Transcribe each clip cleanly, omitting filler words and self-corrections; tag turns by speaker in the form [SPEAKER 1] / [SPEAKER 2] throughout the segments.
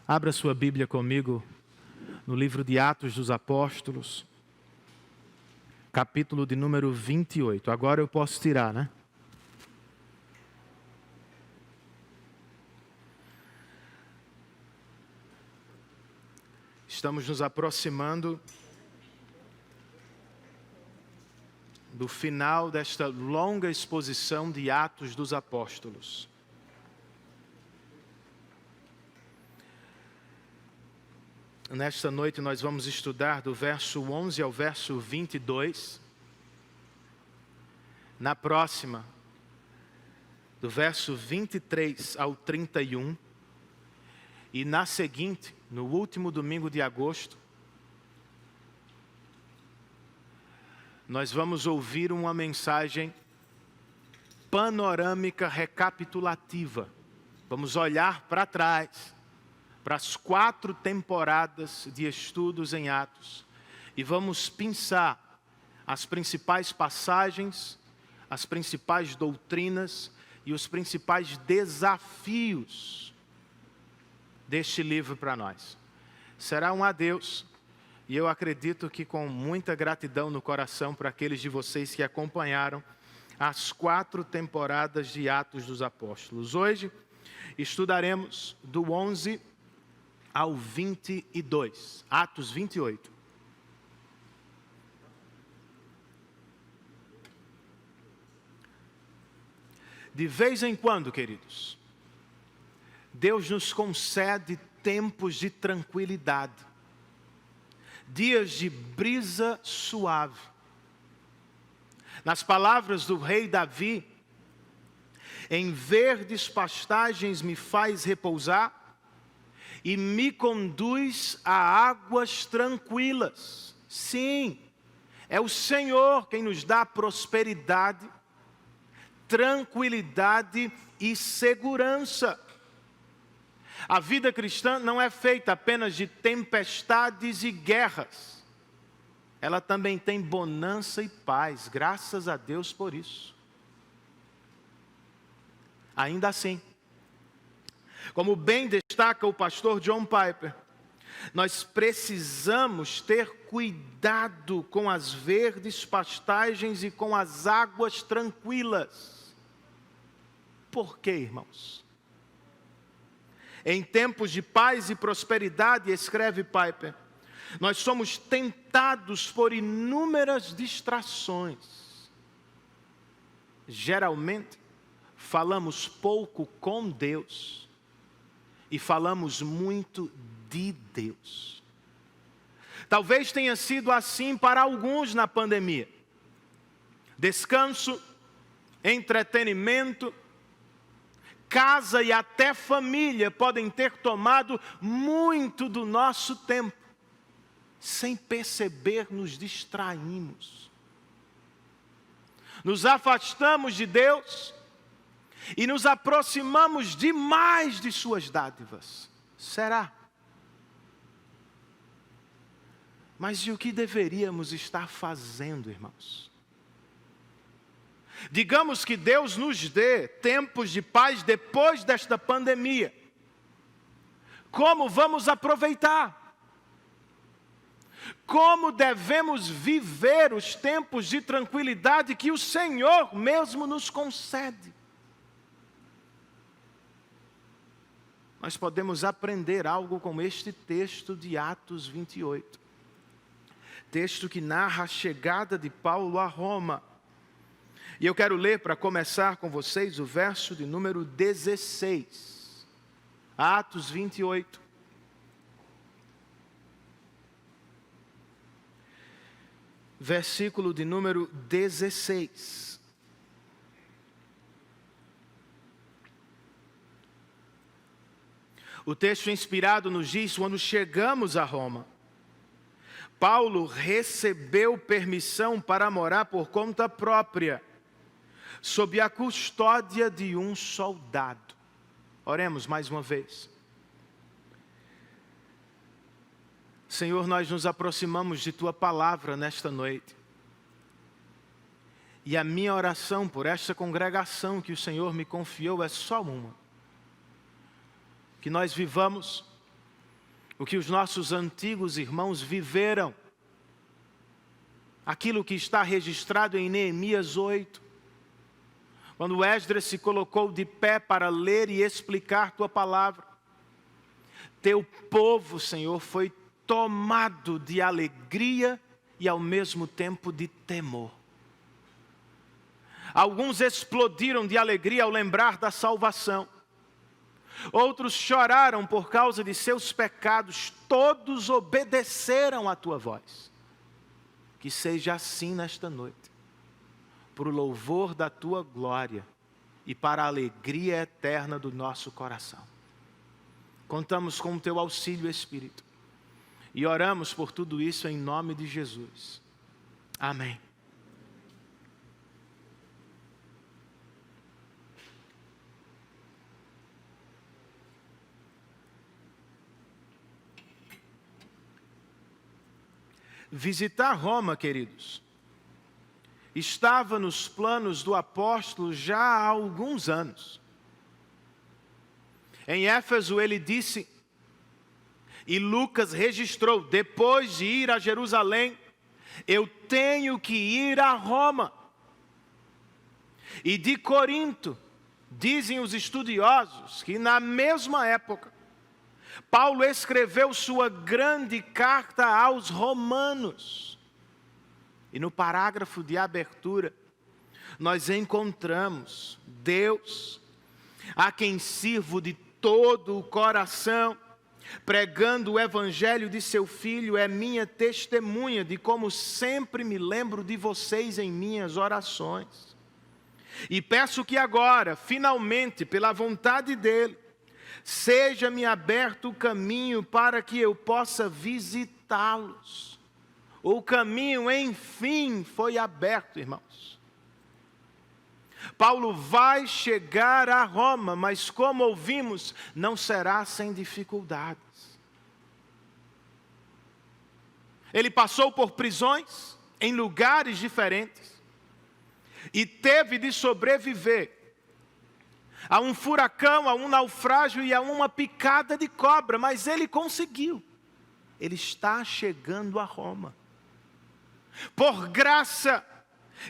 [SPEAKER 1] Abra sua Bíblia comigo no livro de Atos dos Apóstolos, capítulo de número 28. Agora eu posso tirar, né? Estamos nos aproximando do final desta longa exposição de Atos dos Apóstolos. Nesta noite nós vamos estudar do verso 11 ao verso 22. Na próxima, do verso 23 ao 31. E na seguinte, no último domingo de agosto, nós vamos ouvir uma mensagem panorâmica recapitulativa. Vamos olhar para trás, para as 4 temporadas de estudos em Atos, e vamos pensar as principais passagens, as principais doutrinas e os principais desafios deste livro para nós. Será um adeus, e eu acredito que com muita gratidão no coração para aqueles de vocês que acompanharam as 4 temporadas de Atos dos Apóstolos. Hoje estudaremos do 11 ao 22, Atos 28. De vez em quando, queridos, Deus nos concede tempos de tranquilidade, dias de brisa suave. Nas palavras do rei Davi, em verdes pastagens me faz repousar, e me conduz a águas tranquilas. Sim, é o Senhor quem nos dá prosperidade, tranquilidade e segurança. A vida cristã não é feita apenas de tempestades e guerras. Ela também tem bonança e paz, graças a Deus por isso. Ainda assim, como bem destaca o pastor John Piper, nós precisamos ter cuidado com as verdes pastagens e com as águas tranquilas. Por quê, irmãos? Em tempos de paz e prosperidade, escreve Piper, nós somos tentados por inúmeras distrações. Geralmente, falamos pouco com Deus e falamos muito de Deus. Talvez tenha sido assim para alguns na pandemia. Descanso, entretenimento, casa e até família podem ter tomado muito do nosso tempo. Sem perceber, nos distraímos. Nos afastamos de Deus e nos aproximamos demais de suas dádivas. Será? Mas e o que deveríamos estar fazendo, irmãos? Digamos que Deus nos dê tempos de paz depois desta pandemia. Como vamos aproveitar? Como devemos viver os tempos de tranquilidade que o Senhor mesmo nos concede? Nós podemos aprender algo com este texto de Atos 28. Texto que narra a chegada de Paulo a Roma. E eu quero ler, para começar com vocês, o verso de número 16. Atos 28. Versículo de número 16. O texto inspirado nos diz: quando chegamos a Roma, Paulo recebeu permissão para morar por conta própria, sob a custódia de um soldado. Oremos mais uma vez. Senhor, nós nos aproximamos de Tua palavra nesta noite. E a minha oração por esta congregação que o Senhor me confiou é só uma: que nós vivamos o que os nossos antigos irmãos viveram, aquilo que está registrado em Neemias 8, quando Esdras se colocou de pé para ler e explicar tua palavra. Teu povo, Senhor, foi tomado de alegria e ao mesmo tempo de temor. Alguns explodiram de alegria ao lembrar da salvação. Outros choraram por causa de seus pecados. Todos obedeceram à tua voz. Que seja assim nesta noite, para o louvor da tua glória e para a alegria eterna do nosso coração. Contamos com o teu auxílio, Espírito, e oramos por tudo isso em nome de Jesus. Amém. Visitar Roma, queridos, estava nos planos do apóstolo já há alguns anos. Em Éfeso ele disse, e Lucas registrou, depois de ir a Jerusalém, eu tenho que ir a Roma. E de Corinto, dizem os estudiosos, que na mesma época, Paulo escreveu sua grande carta aos romanos. E no parágrafo de abertura, nós encontramos Deus, a quem sirvo de todo o coração, pregando o evangelho de seu Filho, é minha testemunha de como sempre me lembro de vocês em minhas orações. E peço que agora, finalmente, pela vontade dEle, seja-me aberto o caminho para que eu possa visitá-los. O caminho, enfim, foi aberto, irmãos. Paulo vai chegar a Roma, mas como ouvimos, não será sem dificuldades. Ele passou por prisões em lugares diferentes e teve de sobreviver a um furacão, a um naufrágio e a uma picada de cobra, mas ele conseguiu. Ele está chegando a Roma. Por graça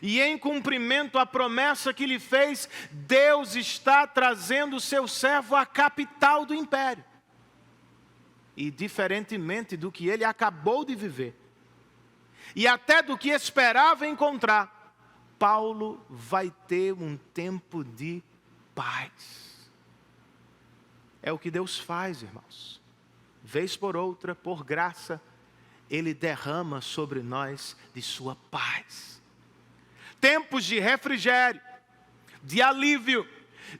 [SPEAKER 1] e em cumprimento à promessa que lhe fez, Deus está trazendo o seu servo à capital do império. E diferentemente do que ele acabou de viver, e até do que esperava encontrar, Paulo vai ter um tempo de paz. É o que Deus faz, irmãos. Vez por outra, por graça, Ele derrama sobre nós de sua paz. Tempos de refrigério, de alívio,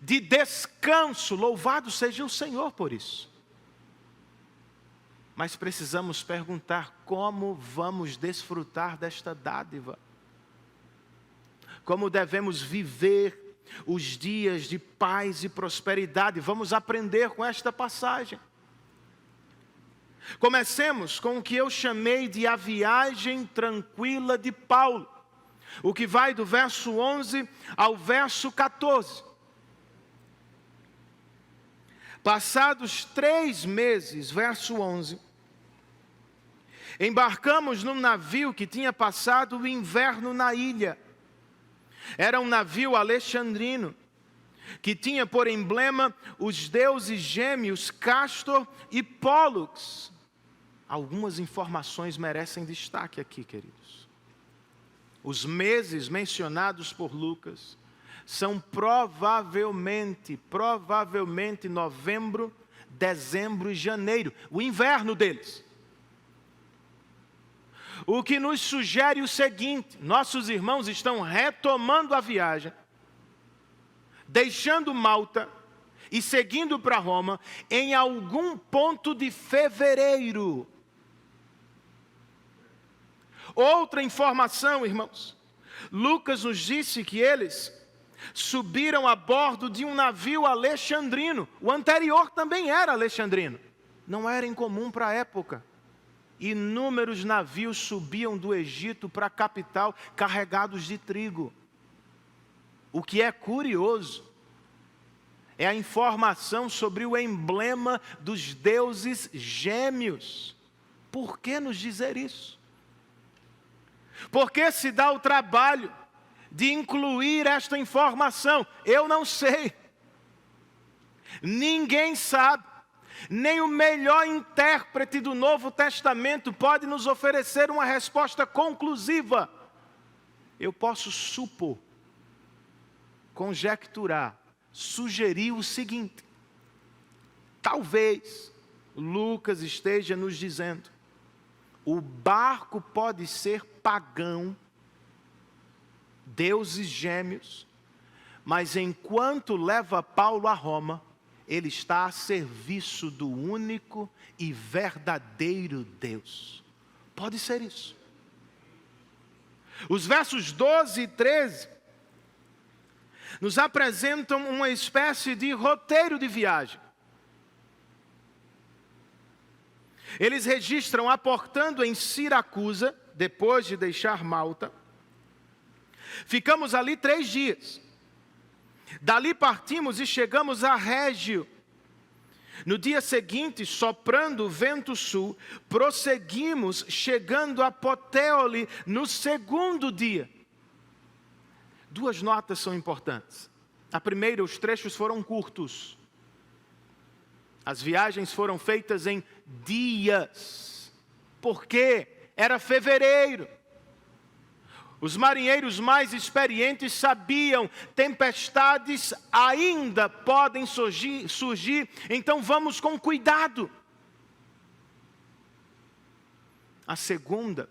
[SPEAKER 1] de descanso. Louvado seja o Senhor por isso. Mas precisamos perguntar como vamos desfrutar desta dádiva. Como devemos viver os dias de paz e prosperidade. Vamos aprender com esta passagem. Comecemos com o que eu chamei de a viagem tranquila de Paulo, o que vai do verso 11 ao verso 14. Passados 3 meses, verso 11, embarcamos num navio que tinha passado o inverno na ilha. Era um navio alexandrino, que tinha por emblema os deuses gêmeos Castor e Pólux. Algumas informações merecem destaque aqui, queridos. Os meses mencionados por Lucas são provavelmente novembro, dezembro e janeiro, o inverno deles. O que nos sugere o seguinte: nossos irmãos estão retomando a viagem, deixando Malta e seguindo para Roma em algum ponto de fevereiro. Outra informação, irmãos, Lucas nos disse que eles subiram a bordo de um navio alexandrino. O anterior também era alexandrino. Não era incomum para a época. Inúmeros navios subiam do Egito para a capital carregados de trigo. O que é curioso é a informação sobre o emblema dos deuses gêmeos. Por que nos dizer isso? Por que se dá o trabalho de incluir esta informação? Eu não sei. Ninguém sabe. Nem o melhor intérprete do Novo Testamento pode nos oferecer uma resposta conclusiva. Eu posso supor, conjecturar, sugerir o seguinte: talvez Lucas esteja nos dizendo, o barco pode ser pagão, deuses gêmeos, mas enquanto leva Paulo a Roma, ele está a serviço do único e verdadeiro Deus. Pode ser isso. Os versos 12 e 13 nos apresentam uma espécie de roteiro de viagem. Eles registram aportando em Siracusa, depois de deixar Malta. Ficamos ali 3 dias. Dali partimos e chegamos a Régio. No dia seguinte, soprando o vento sul, prosseguimos, chegando a Puteoli no 2º dia. 2 notas são importantes. A primeira, os trechos foram curtos. As viagens foram feitas em dias. Por quê? Era fevereiro. Os marinheiros mais experientes sabiam, tempestades ainda podem surgir, então vamos com cuidado. A segunda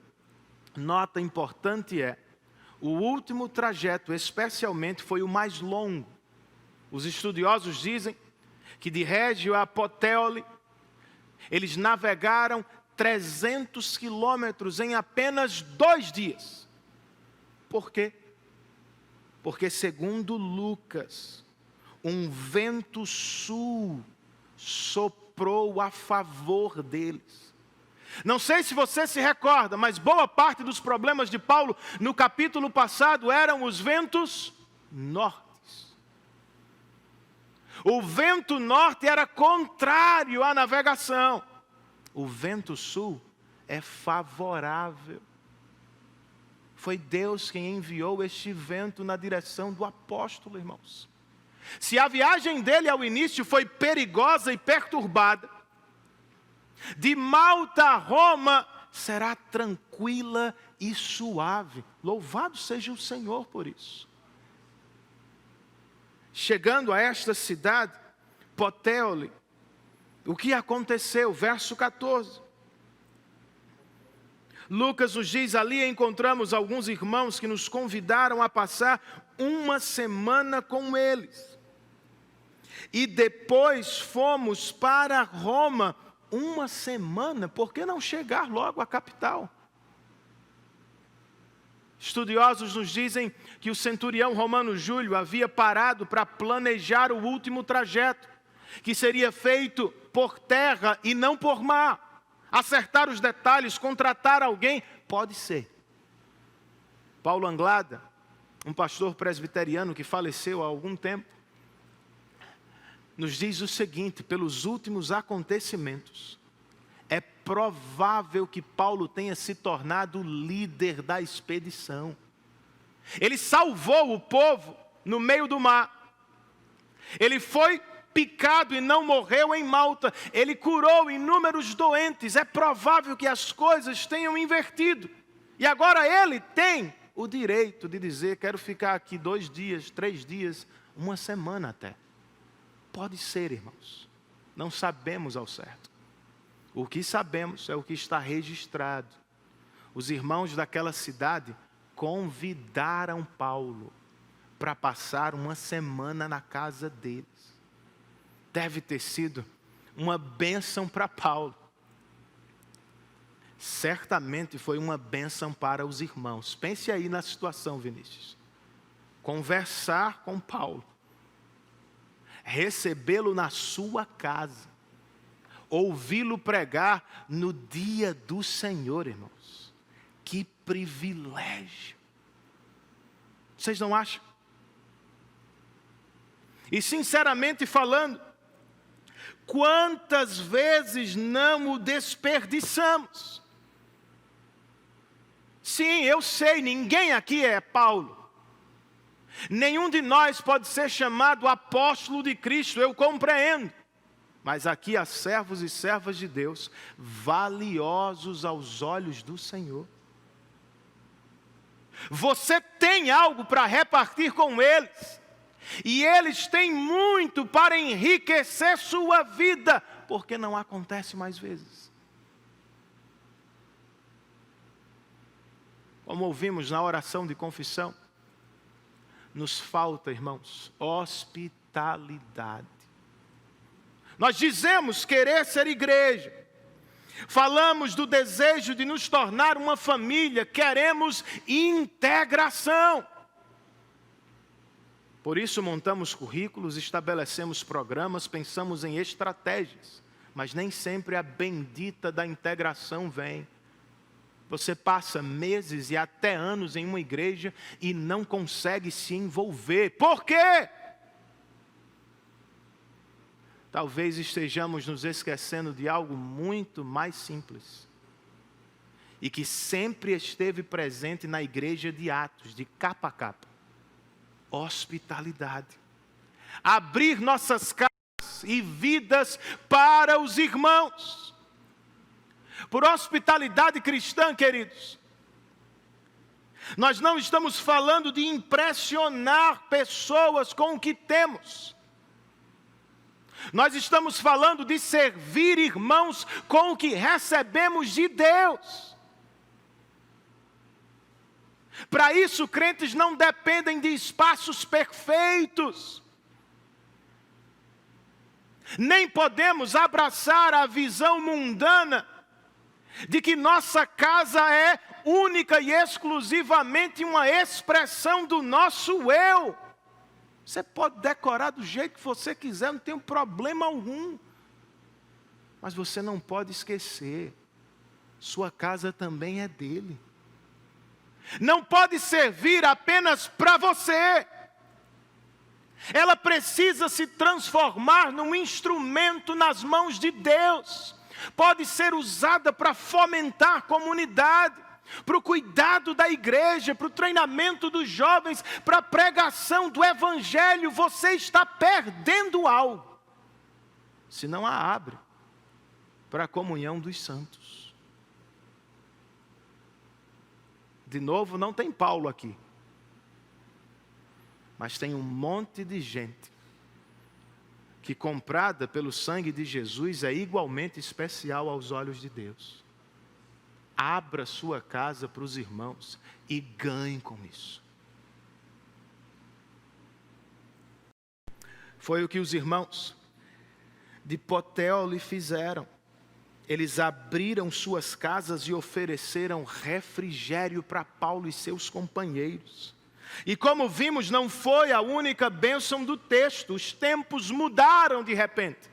[SPEAKER 1] nota importante é, o último trajeto especialmente foi o mais longo. Os estudiosos dizem que de Régio a Puteoli, eles navegaram 300 quilômetros em apenas 2 dias. Por quê? Porque segundo Lucas, um vento sul soprou a favor deles. Não sei se você se recorda, mas boa parte dos problemas de Paulo no capítulo passado eram os ventos nortes. O vento norte era contrário à navegação. O vento sul é favorável. Foi Deus quem enviou este vento na direção do apóstolo, irmãos. Se a viagem dele ao início foi perigosa e perturbada, de Malta a Roma será tranquila e suave. Louvado seja o Senhor por isso. Chegando a esta cidade, Puteoli, o que aconteceu? Verso 14. Lucas nos diz, ali encontramos alguns irmãos que nos convidaram a passar uma semana com eles. E depois fomos para Roma. Uma semana, por que não chegar logo à capital? Estudiosos nos dizem que o centurião romano Júlio havia parado para planejar o último trajeto, que seria feito por terra e não por mar. Acertar os detalhes, contratar alguém, pode ser. Paulo Anglada, um pastor presbiteriano que faleceu há algum tempo, nos diz o seguinte, pelos últimos acontecimentos, é provável que Paulo tenha se tornado o líder da expedição. Ele salvou o povo no meio do mar. Ele foi picado e não morreu em Malta. Ele curou inúmeros doentes. É provável que as coisas tenham invertido. E agora ele tem o direito de dizer, quero ficar aqui 2 dias, 3 dias, uma semana até. Pode ser, irmãos. Não sabemos ao certo. O que sabemos é o que está registrado. Os irmãos daquela cidade convidaram Paulo para passar uma semana na casa deles. Deve ter sido uma bênção para Paulo. Certamente foi uma bênção para os irmãos. Pense aí na situação, Vinícius. Conversar com Paulo. Recebê-lo na sua casa. Ouvi-lo pregar no dia do Senhor, irmãos. Que privilégio. Vocês não acham? E sinceramente falando, quantas vezes não o desperdiçamos? Sim, eu sei, ninguém aqui é Paulo. Nenhum de nós pode ser chamado apóstolo de Cristo, eu compreendo. Mas aqui há servos e servas de Deus, valiosos aos olhos do Senhor. Você tem algo para repartir com eles. E eles têm muito para enriquecer sua vida, porque não acontece mais vezes. Como ouvimos na oração de confissão, nos falta, irmãos, hospitalidade. Nós dizemos querer ser igreja, falamos do desejo de nos tornar uma família, queremos integração. Por isso montamos currículos, estabelecemos programas, pensamos em estratégias, mas nem sempre a bendita da integração vem. Você passa meses e até anos em uma igreja e não consegue se envolver. Por quê? Talvez estejamos nos esquecendo de algo muito mais simples e que sempre esteve presente na igreja de Atos, de capa a capa: hospitalidade. Abrir nossas casas e vidas para os irmãos. Por hospitalidade cristã, queridos, nós não estamos falando de impressionar pessoas com o que temos. Nós estamos falando de servir irmãos com o que recebemos de Deus. Para isso, crentes não dependem de espaços perfeitos. Nem podemos abraçar a visão mundana de que nossa casa é única e exclusivamente uma expressão do nosso eu. Você pode decorar do jeito que você quiser, não tem problema algum. Mas você não pode esquecer, sua casa também é dele. Não pode servir apenas para você. Ela precisa se transformar num instrumento nas mãos de Deus. Pode ser usada para fomentar comunidade, para o cuidado da igreja, para o treinamento dos jovens, para a pregação do evangelho. Você está perdendo algo se não a abre para a comunhão dos santos. De novo, não tem Paulo aqui, mas tem um monte de gente que, comprada pelo sangue de Jesus, é igualmente especial aos olhos de Deus. Abra sua casa para os irmãos e ganhe com isso. Foi o que os irmãos de Puteoli fizeram. Eles abriram suas casas e ofereceram refrigério para Paulo e seus companheiros. E como vimos, não foi a única bênção do texto. Os tempos mudaram de repente.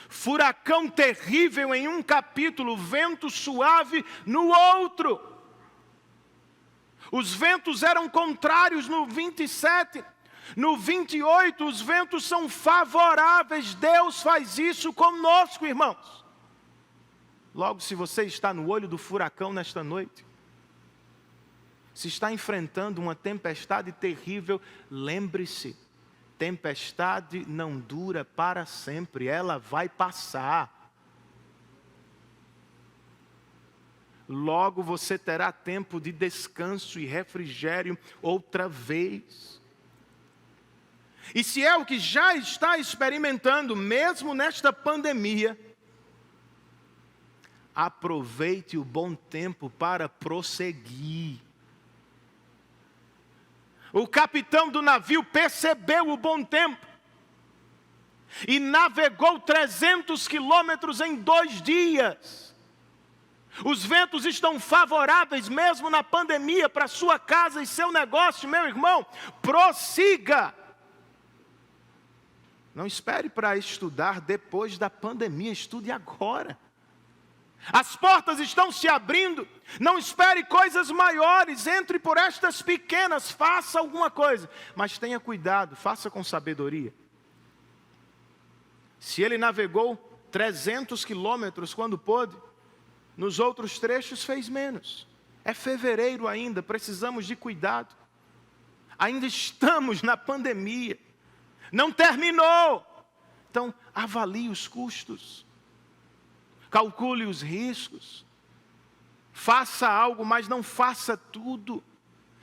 [SPEAKER 1] Furacão terrível em um capítulo, vento suave no outro. Os ventos eram contrários no 27. No 28, os ventos são favoráveis. Deus faz isso conosco, irmãos. Logo, se você está no olho do furacão nesta noite, se está enfrentando uma tempestade terrível, lembre-se, tempestade não dura para sempre, ela vai passar. Logo você terá tempo de descanso e refrigério outra vez. E se é o que já está experimentando, mesmo nesta pandemia, aproveite o bom tempo para prosseguir. O capitão do navio percebeu o bom tempo e navegou 300 quilômetros em 2 dias. Os ventos estão favoráveis mesmo na pandemia para sua casa e seu negócio, meu irmão. Prossiga. Não espere para estudar depois da pandemia, estude agora. As portas estão se abrindo. Não espere coisas maiores. Entre por estas pequenas. Faça alguma coisa. Mas tenha cuidado. Faça com sabedoria. Se ele navegou 300 quilômetros quando pôde, nos outros trechos fez menos. É fevereiro ainda. Precisamos de cuidado. Ainda estamos na pandemia. Não terminou. Então, avalie os custos. Calcule os riscos. Faça algo, mas não faça tudo.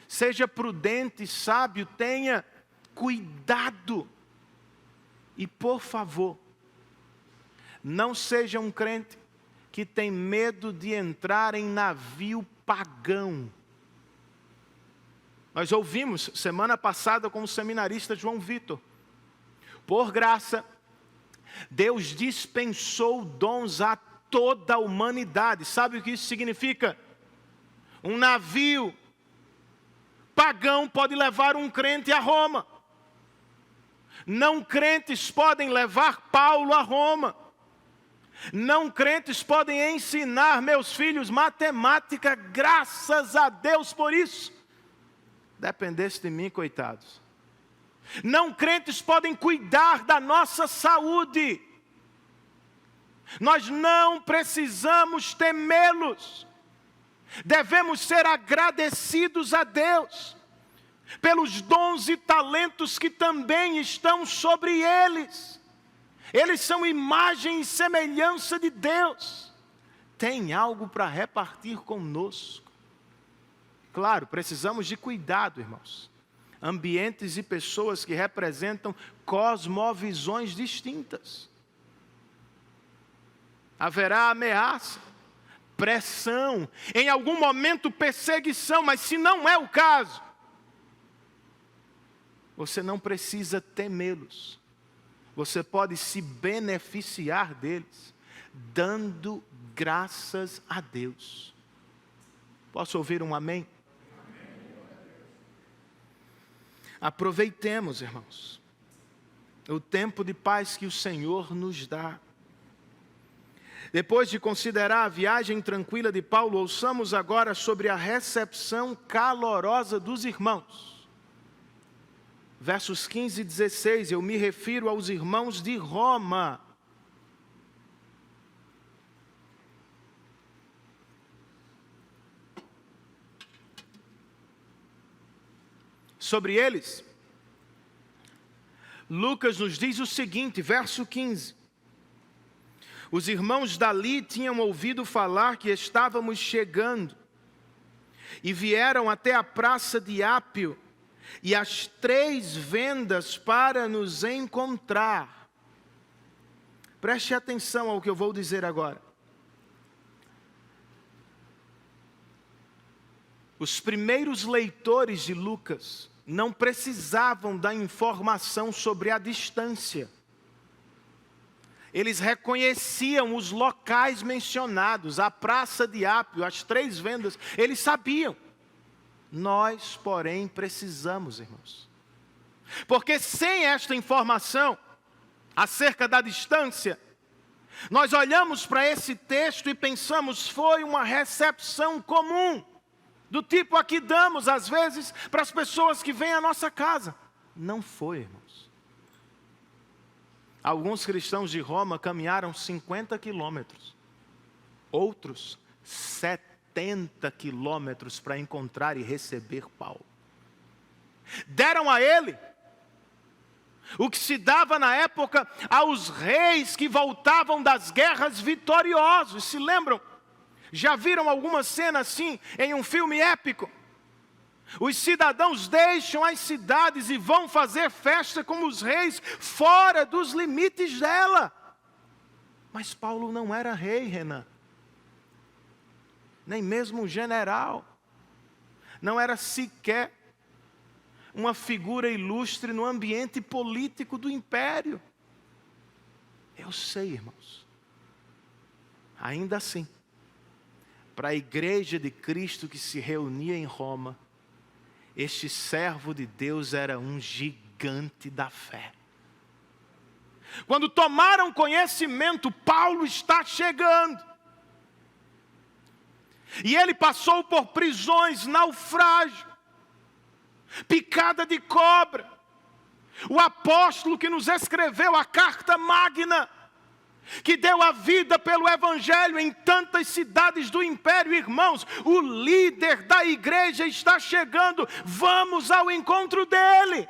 [SPEAKER 1] Seja prudente, sábio, tenha cuidado. E por favor, não seja um crente que tem medo de entrar em navio pagão. Nós ouvimos semana passada com o seminarista João Vitor. Por graça, Deus dispensou dons a toda a humanidade. Sabe o que isso significa? Um navio pagão pode levar um crente a Roma. Não crentes podem levar Paulo a Roma. Não crentes podem ensinar meus filhos matemática, graças a Deus por isso. Dependesse de mim, coitados. Não crentes podem cuidar da nossa saúde. Nós não precisamos temê-los. Devemos ser agradecidos a Deus pelos dons e talentos que também estão sobre eles. Eles são imagem e semelhança de Deus. Tem algo para repartir conosco. Claro, precisamos de cuidado, irmãos. Ambientes e pessoas que representam cosmovisões distintas. Haverá ameaça, pressão, em algum momento perseguição, mas se não é o caso, você não precisa temê-los. Você pode se beneficiar deles, dando graças a Deus. Posso ouvir um amém? Aproveitemos, irmãos, o tempo de paz que o Senhor nos dá. Depois de considerar a viagem tranquila de Paulo, ouçamos agora sobre a recepção calorosa dos irmãos. Versos 15 e 16, eu me refiro aos irmãos de Roma. Sobre eles, Lucas nos diz o seguinte, verso 15. Os irmãos dali tinham ouvido falar que estávamos chegando e vieram até a praça de Ápio e as 3 vendas para nos encontrar. Preste atenção ao que eu vou dizer agora. Os primeiros leitores de Lucas não precisavam da informação sobre a distância. Eles reconheciam os locais mencionados, a praça de Ápio, as 3 vendas, eles sabiam. Nós, porém, precisamos, irmãos. Porque sem esta informação acerca da distância, nós olhamos para esse texto e pensamos, foi uma recepção comum, do tipo a que damos, às vezes, para as pessoas que vêm à nossa casa. Não foi, irmãos. Alguns cristãos de Roma caminharam 50 quilômetros. Outros, 70 quilômetros para encontrar e receber Paulo. Deram a ele o que se dava na época aos reis que voltavam das guerras vitoriosos. Se lembram? Já viram alguma cena assim em um filme épico? Os cidadãos deixam as cidades e vão fazer festa como os reis, fora dos limites dela. Mas Paulo não era rei, Renan. Nem mesmo um general. Não era sequer uma figura ilustre no ambiente político do império. Eu sei, irmãos. Ainda assim, para a igreja de Cristo que se reunia em Roma, este servo de Deus era um gigante da fé. Quando tomaram conhecimento, Paulo está chegando. E ele passou por prisões, naufrágio, picada de cobra. O apóstolo que nos escreveu a carta magna, que deu a vida pelo Evangelho em tantas cidades do Império, irmãos, o líder da igreja está chegando, vamos ao encontro dele.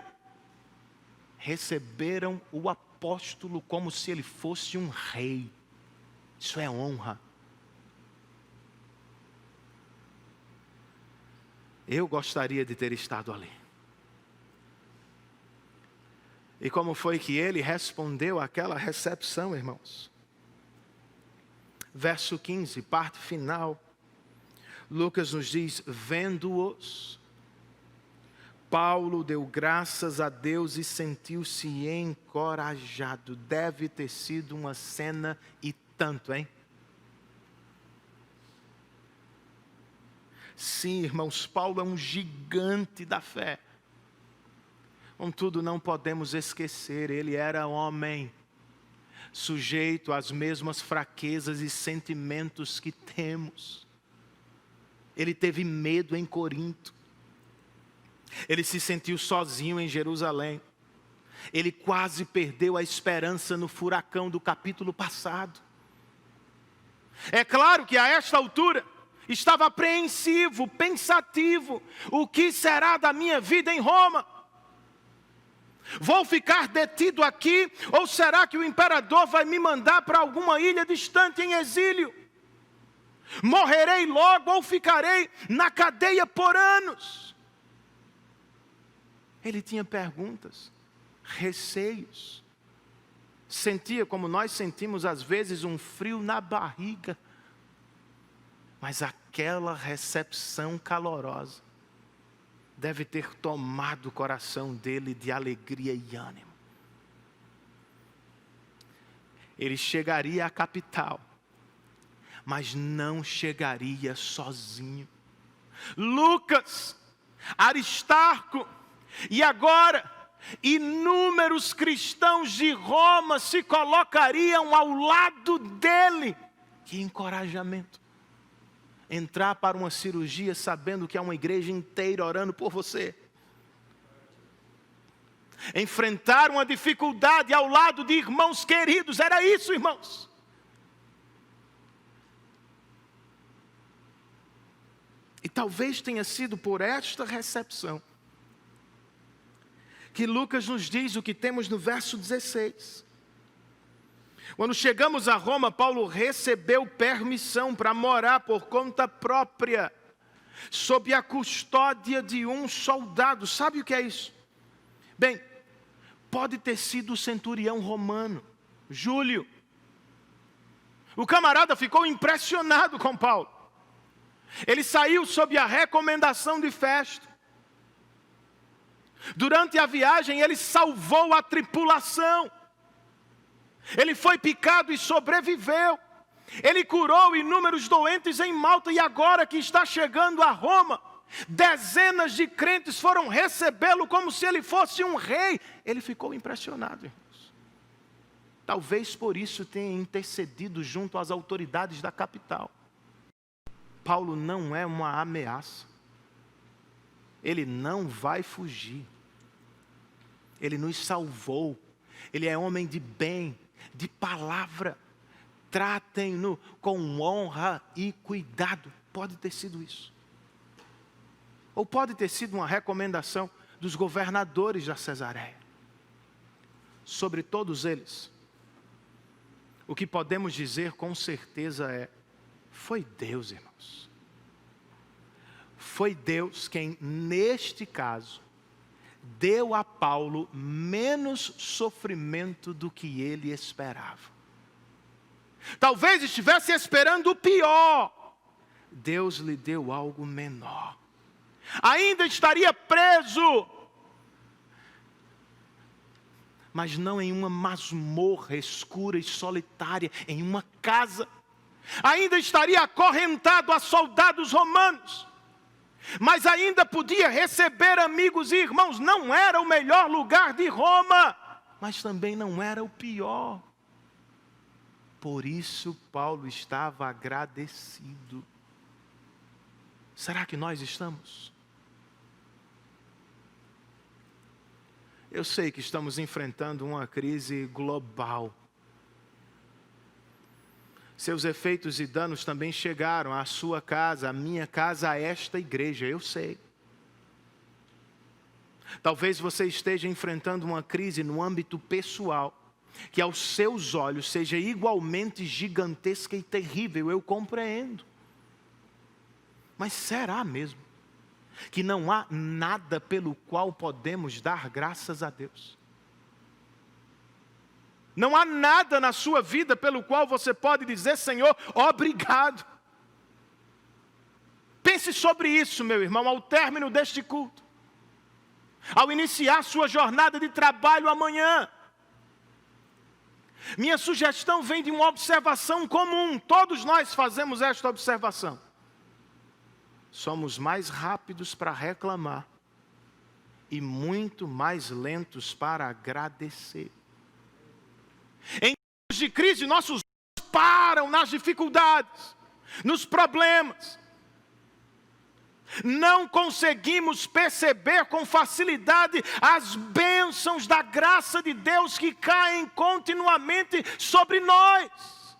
[SPEAKER 1] Receberam o apóstolo como se ele fosse um rei. Isso é honra. Eu gostaria de ter estado ali. E como foi que ele respondeu àquela recepção, irmãos? Verso 15, parte final. Lucas nos diz: vendo-os, Paulo deu graças a Deus e sentiu-se encorajado. Deve ter sido uma cena e tanto, hein? Sim, irmãos, Paulo é um gigante da fé. Contudo, não podemos esquecer, ele era homem, sujeito às mesmas fraquezas e sentimentos que temos. Ele teve medo em Corinto. Ele se sentiu sozinho em Jerusalém. Ele quase perdeu a esperança no furacão do capítulo passado. É claro que a esta altura estava apreensivo, pensativo. O que será da minha vida em Roma? Vou ficar detido aqui? Ou será que o imperador vai me mandar para alguma ilha distante em exílio? Morrerei logo ou ficarei na cadeia por anos? Ele tinha perguntas, receios. Sentia como nós sentimos às vezes um frio na barriga. Mas aquela recepção calorosa deve ter tomado o coração dele de alegria e ânimo. Ele chegaria à capital, mas não chegaria sozinho. Lucas, Aristarco e agora inúmeros cristãos de Roma se colocariam ao lado dele. Que encorajamento! Entrar para uma cirurgia sabendo que há uma igreja inteira orando por você. Enfrentar uma dificuldade ao lado de irmãos queridos, era isso, irmãos. E talvez tenha sido por esta recepção que Lucas nos diz o que temos no verso 16. Quando chegamos a Roma, Paulo recebeu permissão para morar por conta própria, sob a custódia de um soldado. Sabe o que é isso? Bem, pode ter sido o centurião romano, Júlio. O camarada ficou impressionado com Paulo. Ele saiu sob a recomendação de Festo. Durante a viagem, ele salvou a tripulação. Ele foi picado e sobreviveu. Ele curou inúmeros doentes em Malta. E agora que está chegando a Roma, dezenas de crentes foram recebê-lo como se ele fosse um rei. Ele ficou impressionado, irmãos. Talvez por isso tenha intercedido junto às autoridades da capital. Paulo não é uma ameaça. Ele não vai fugir. Ele nos salvou. Ele é homem de bem, de palavra. Tratem-no com honra e cuidado. Pode ter sido isso. Ou pode ter sido uma recomendação dos governadores da Cesareia. Sobre todos eles, o que podemos dizer com certeza é: foi Deus, irmãos. Foi Deus quem, neste caso, deu a Paulo menos sofrimento do que ele esperava. Talvez estivesse esperando o pior. Deus lhe deu algo menor. Ainda estaria preso, mas não em uma masmorra escura e solitária, em uma casa. Ainda estaria acorrentado a soldados romanos, mas ainda podia receber amigos e irmãos. Não era o melhor lugar de Roma, mas também não era o pior. Por isso Paulo estava agradecido. Será que nós estamos? Eu sei que estamos enfrentando uma crise global. Seus efeitos e danos também chegaram à sua casa, à minha casa, a esta igreja, eu sei. Talvez você esteja enfrentando uma crise no âmbito pessoal, que aos seus olhos seja igualmente gigantesca e terrível, eu compreendo. Mas será mesmo que não há nada pelo qual podemos dar graças a Deus? Não há nada na sua vida pelo qual você pode dizer, Senhor, obrigado. Pense sobre isso, meu irmão, ao término deste culto. Ao iniciar sua jornada de trabalho amanhã. Minha sugestão vem de uma observação comum. Todos nós fazemos esta observação. Somos mais rápidos para reclamar e muito mais lentos para agradecer. Em tempos de crise, nossos olhos param nas dificuldades, nos problemas. Não conseguimos perceber com facilidade as bênçãos da graça de Deus que caem continuamente sobre nós.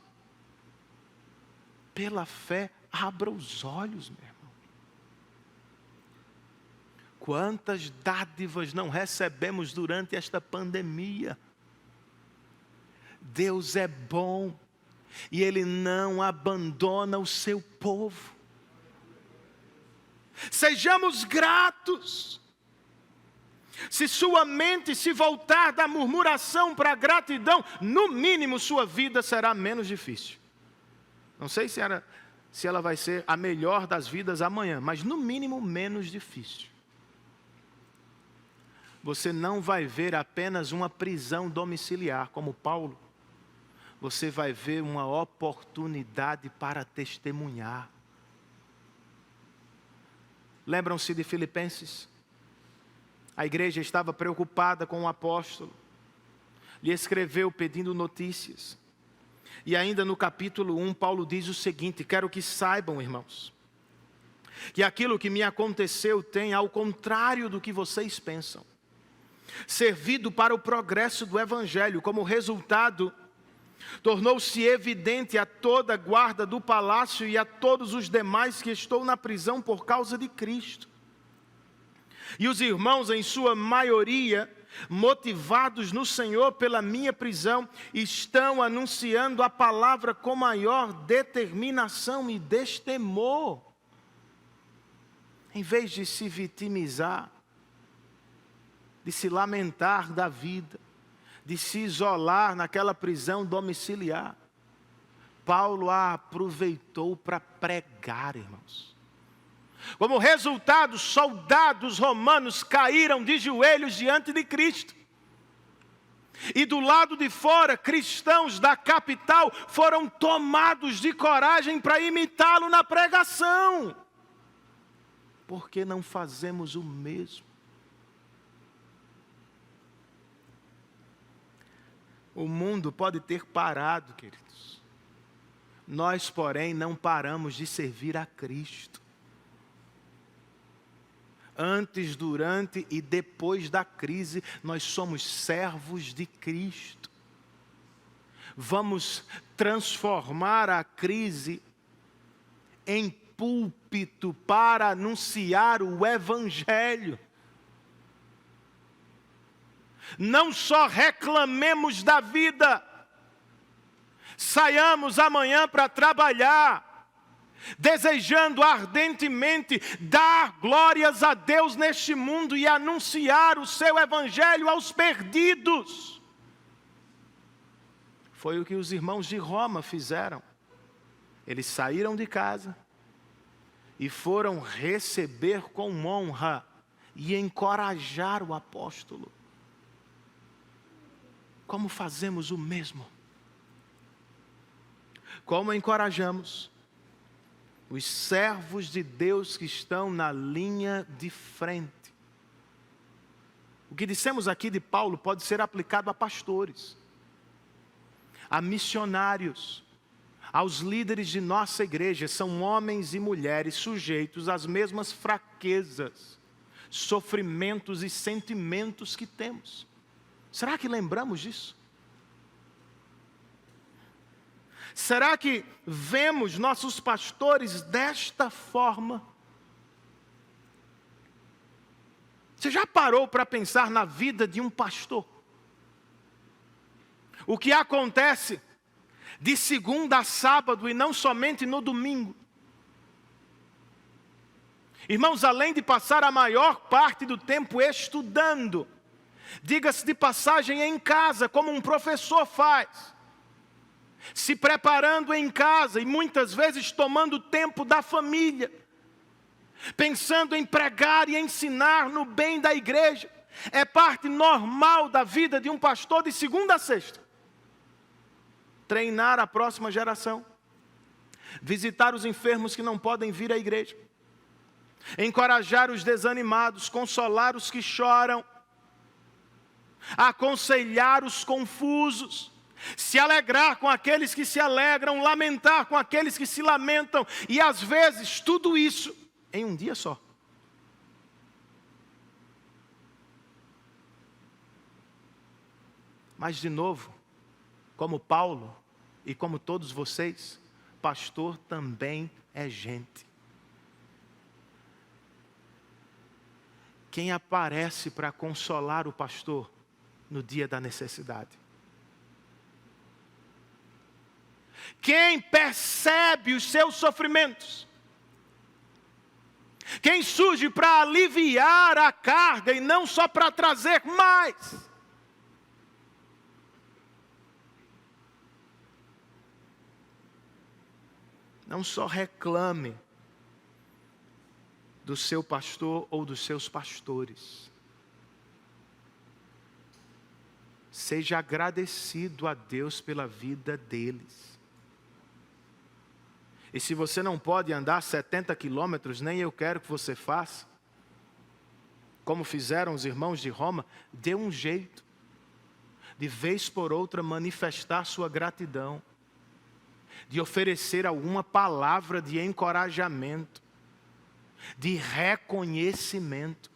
[SPEAKER 1] Pela fé, abra os olhos, meu irmão. Quantas dádivas não recebemos durante esta pandemia? Deus é bom e Ele não abandona o seu povo. Sejamos gratos. Se sua mente se voltar da murmuração para a gratidão, no mínimo sua vida será menos difícil. Não sei se ela vai ser a melhor das vidas amanhã, mas no mínimo menos difícil. Você não vai ver apenas uma prisão domiciliar, como Paulo. Você vai ver uma oportunidade para testemunhar. Lembram-se de Filipenses? A igreja estava preocupada com o apóstolo. Lhe escreveu pedindo notícias. E ainda no capítulo 1, Paulo diz o seguinte: quero que saibam, irmãos, que aquilo que me aconteceu tem, ao contrário do que vocês pensam, servido para o progresso do evangelho. Como resultado, tornou-se evidente a toda a guarda do palácio e a todos os demais que estou na prisão por causa de Cristo. E os irmãos, em sua maioria, motivados no Senhor pela minha prisão, estão anunciando a palavra com maior determinação e destemor. Em vez de se vitimizar, de se lamentar da vida, de se isolar naquela prisão domiciliar, Paulo a aproveitou para pregar, irmãos. Como resultado, soldados romanos caíram de joelhos diante de Cristo. E do lado de fora, cristãos da capital foram tomados de coragem para imitá-lo na pregação. Por que não fazemos o mesmo? O mundo pode ter parado, queridos. Nós, porém, não paramos de servir a Cristo. Antes, durante e depois da crise, nós somos servos de Cristo. Vamos transformar a crise em púlpito para anunciar o Evangelho. Não só reclamemos da vida, saiamos amanhã para trabalhar, desejando ardentemente dar glórias a Deus neste mundo e anunciar o seu Evangelho aos perdidos. Foi o que os irmãos de Roma fizeram. Eles saíram de casa e foram receber com honra e encorajar o apóstolo. Como fazemos o mesmo? Como encorajamos os servos de Deus que estão na linha de frente? O que dissemos aqui de Paulo pode ser aplicado a pastores, a missionários, aos líderes de nossa igreja, são homens e mulheres sujeitos às mesmas fraquezas, sofrimentos e sentimentos que temos. Será que lembramos disso? Será que vemos nossos pastores desta forma? Você já parou para pensar na vida de um pastor? O que acontece de segunda a sábado e não somente no domingo? Irmãos, além de passar a maior parte do tempo estudando, diga-se de passagem em casa, como um professor faz, se preparando em casa e muitas vezes tomando tempo da família, pensando em pregar e ensinar no bem da igreja, é parte normal da vida de um pastor de segunda a sexta. Treinar a próxima geração, visitar os enfermos que não podem vir à igreja, encorajar os desanimados, consolar os que choram, aconselhar os confusos, se alegrar com aqueles que se alegram, lamentar com aqueles que se lamentam, e às vezes tudo isso em um dia só. Mas de novo, como Paulo e como todos vocês, pastor também é gente. Quem aparece para consolar o pastor no dia da necessidade? Quem percebe os seus sofrimentos? Quem surge para aliviar a carga e não só para trazer mais? Não só reclame do seu pastor ou dos seus pastores. Seja agradecido a Deus pela vida deles. E se você não pode andar 70 quilômetros, nem eu quero que você faça, como fizeram os irmãos de Roma, dê um jeito, de vez por outra manifestar sua gratidão, de oferecer alguma palavra de encorajamento, de reconhecimento.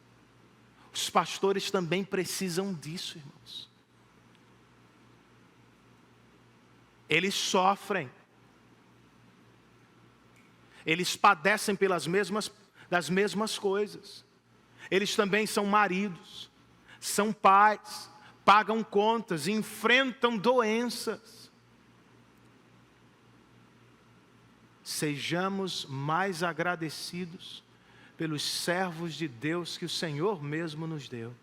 [SPEAKER 1] Os pastores também precisam disso, irmãos. Eles sofrem. Eles padecem das mesmas coisas. Eles também são maridos, são pais, pagam contas, enfrentam doenças. Sejamos mais agradecidos pelos servos de Deus que o Senhor mesmo nos deu.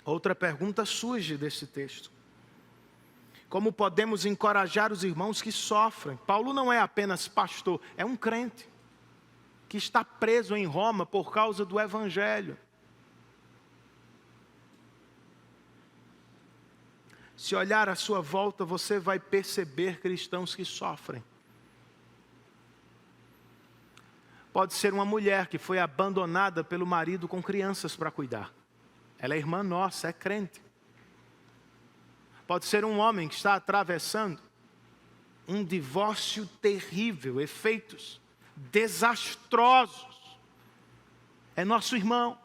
[SPEAKER 1] Outra pergunta surge desse texto. Como podemos encorajar os irmãos que sofrem? Paulo não é apenas pastor, é um crente que está preso em Roma por causa do Evangelho. Se olhar à sua volta, você vai perceber cristãos que sofrem. Pode ser uma mulher que foi abandonada pelo marido com crianças para cuidar. Ela é irmã nossa, é crente. Pode ser um homem que está atravessando um divórcio terrível, efeitos desastrosos. É nosso irmão.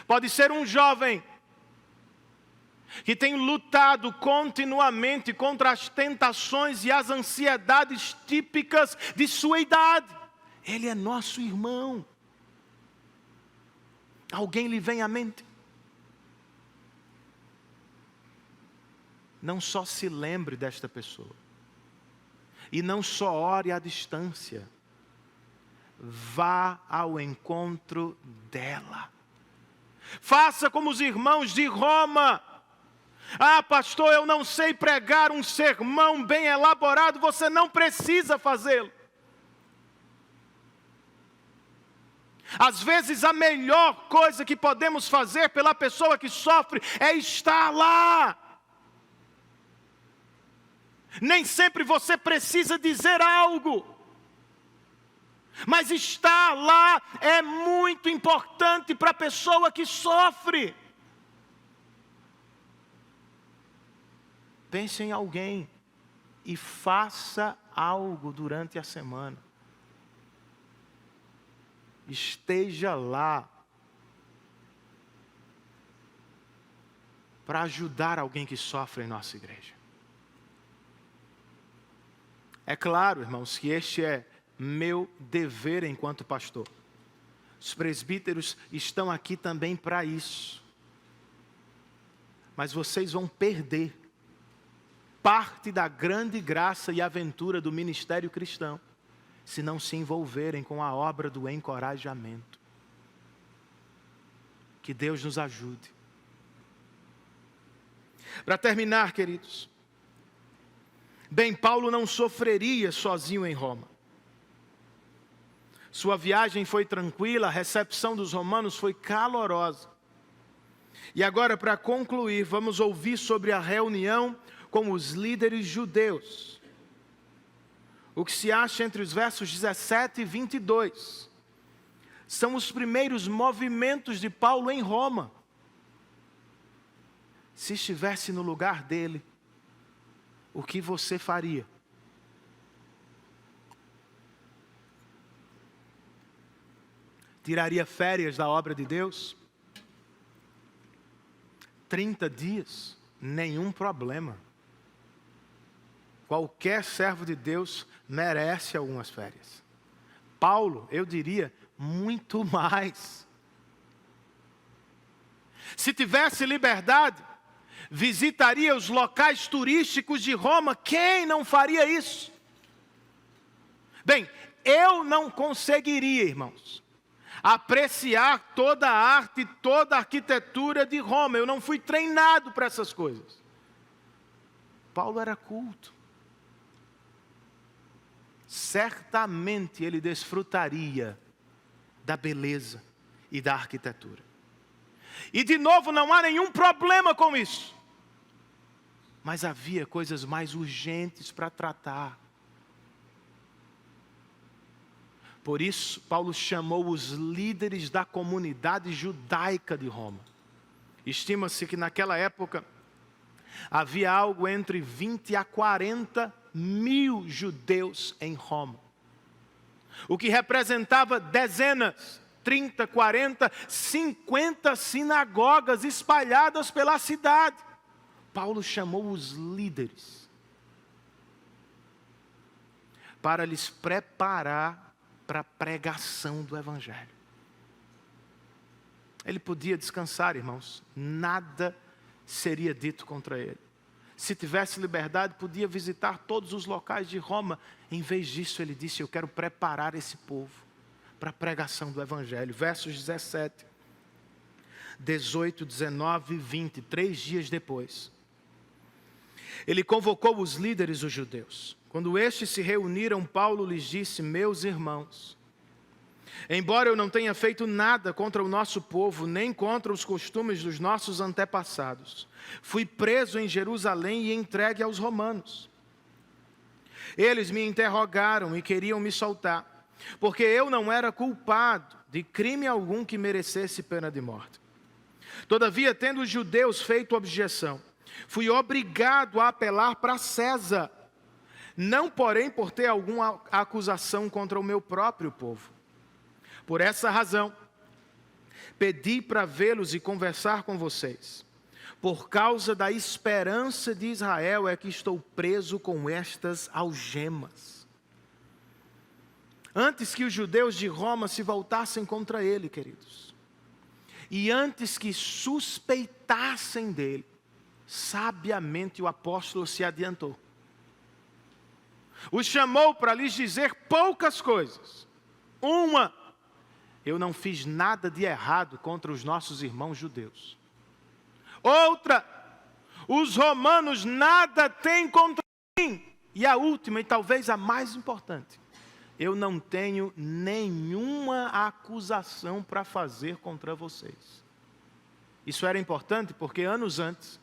[SPEAKER 1] Pode ser um jovem que tem lutado continuamente contra as tentações e as ansiedades típicas de sua idade. Ele é nosso irmão. Alguém lhe vem à mente? Não só se lembre desta pessoa. E não só ore à distância. Vá ao encontro dela. Faça como os irmãos de Roma. Ah, pastor, eu não sei pregar um sermão bem elaborado. Você não precisa fazê-lo. Às vezes a melhor coisa que podemos fazer pela pessoa que sofre é estar lá. Nem sempre você precisa dizer algo, mas estar lá é muito importante para a pessoa que sofre. pense em alguém e faça algo durante a semana. Esteja lá para ajudar alguém que sofre em nossa igreja. É claro, irmãos, que este é meu dever enquanto pastor. Os presbíteros estão aqui também para isso. Mas vocês vão perder parte da grande graça e aventura do ministério cristão se não se envolverem com a obra do encorajamento. Que Deus nos ajude. Para terminar, queridos, bem, Paulo não sofreria sozinho em Roma. Sua viagem foi tranquila, a recepção dos romanos foi calorosa. E agora, para concluir, vamos ouvir sobre a reunião com os líderes judeus. O que se acha entre os versos 17 e 22. São os primeiros movimentos de Paulo em Roma. Se estivesse no lugar dele, o que você faria? Tiraria férias da obra de Deus? 30 dias, nenhum problema. Qualquer servo de Deus merece algumas férias. Paulo, eu diria, muito mais. Se tivesse liberdade, visitaria os locais turísticos de Roma. Quem não faria isso? Bem, eu não conseguiria, irmãos, apreciar toda a arte, toda a arquitetura de Roma. Eu não fui treinado para essas coisas. Paulo era culto. Certamente ele desfrutaria da beleza e da arquitetura. E de novo, não há nenhum problema com isso. Mas havia coisas mais urgentes para tratar. Por isso, Paulo chamou os líderes da comunidade judaica de Roma. Estima-se que naquela época havia algo entre 20 a 40 mil judeus em Roma. O que representava dezenas, 30, 40, 50 sinagogas espalhadas pela cidade. Paulo chamou os líderes para lhes preparar para a pregação do Evangelho. Ele podia descansar, irmãos, nada seria dito contra ele. Se tivesse liberdade, podia visitar todos os locais de Roma. Em vez disso, ele disse: eu quero preparar esse povo para a pregação do Evangelho. Versos 17, 18, 19 e 20, 3 dias depois. Ele convocou os líderes, os judeus. Quando estes se reuniram, Paulo lhes disse: meus irmãos, embora eu não tenha feito nada contra o nosso povo, nem contra os costumes dos nossos antepassados, fui preso em Jerusalém e entregue aos romanos. Eles me interrogaram e queriam me soltar, porque eu não era culpado de crime algum que merecesse pena de morte. Todavia, tendo os judeus feito objeção, fui obrigado a apelar para César, não porém por ter alguma acusação contra o meu próprio povo. Por essa razão, pedi para vê-los e conversar com vocês. Por causa da esperança de Israel é que estou preso com estas algemas. Antes que os judeus de Roma se voltassem contra ele, queridos, e antes que suspeitassem dele, sabiamente o apóstolo se adiantou. Os chamou para lhes dizer poucas coisas. Uma: eu não fiz nada de errado contra os nossos irmãos judeus. Outra: os romanos nada têm contra mim. E a última, e talvez a mais importante: eu não tenho nenhuma acusação para fazer contra vocês. Isso era importante porque anos antes,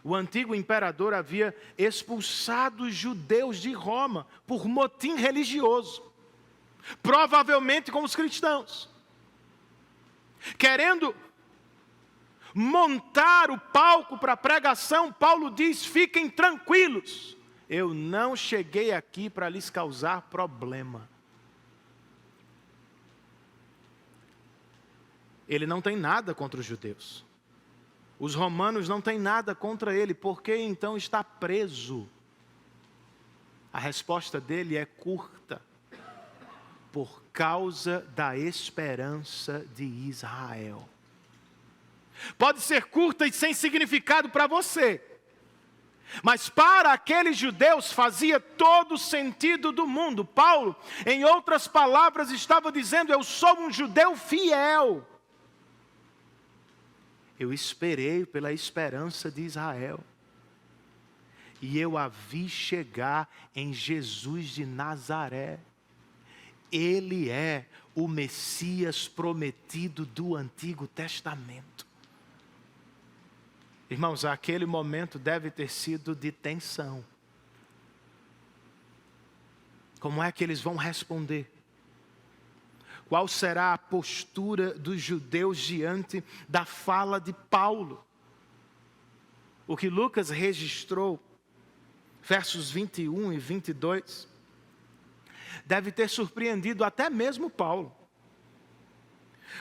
[SPEAKER 1] o antigo imperador havia expulsado os judeus de Roma por motim religioso. Provavelmente com os cristãos. Querendo montar o palco para a pregação, Paulo diz: fiquem tranquilos, eu não cheguei aqui para lhes causar problema. Ele não tem nada contra os judeus. Os romanos não têm nada contra ele. Por que então está preso? A resposta dele é curta. Por causa da esperança de Israel. Pode ser curta e sem significado para você. Mas para aqueles judeus fazia todo o sentido do mundo. Paulo, em outras palavras, estava dizendo: eu sou um judeu fiel. Eu esperei pela esperança de Israel. E eu a vi chegar em Jesus de Nazaré. Ele é o Messias prometido do Antigo Testamento. Irmãos, aquele momento deve ter sido de tensão. Como é que eles vão responder? Qual será a postura dos judeus diante da fala de Paulo? O que Lucas registrou, versos 21 e 22, deve ter surpreendido até mesmo Paulo.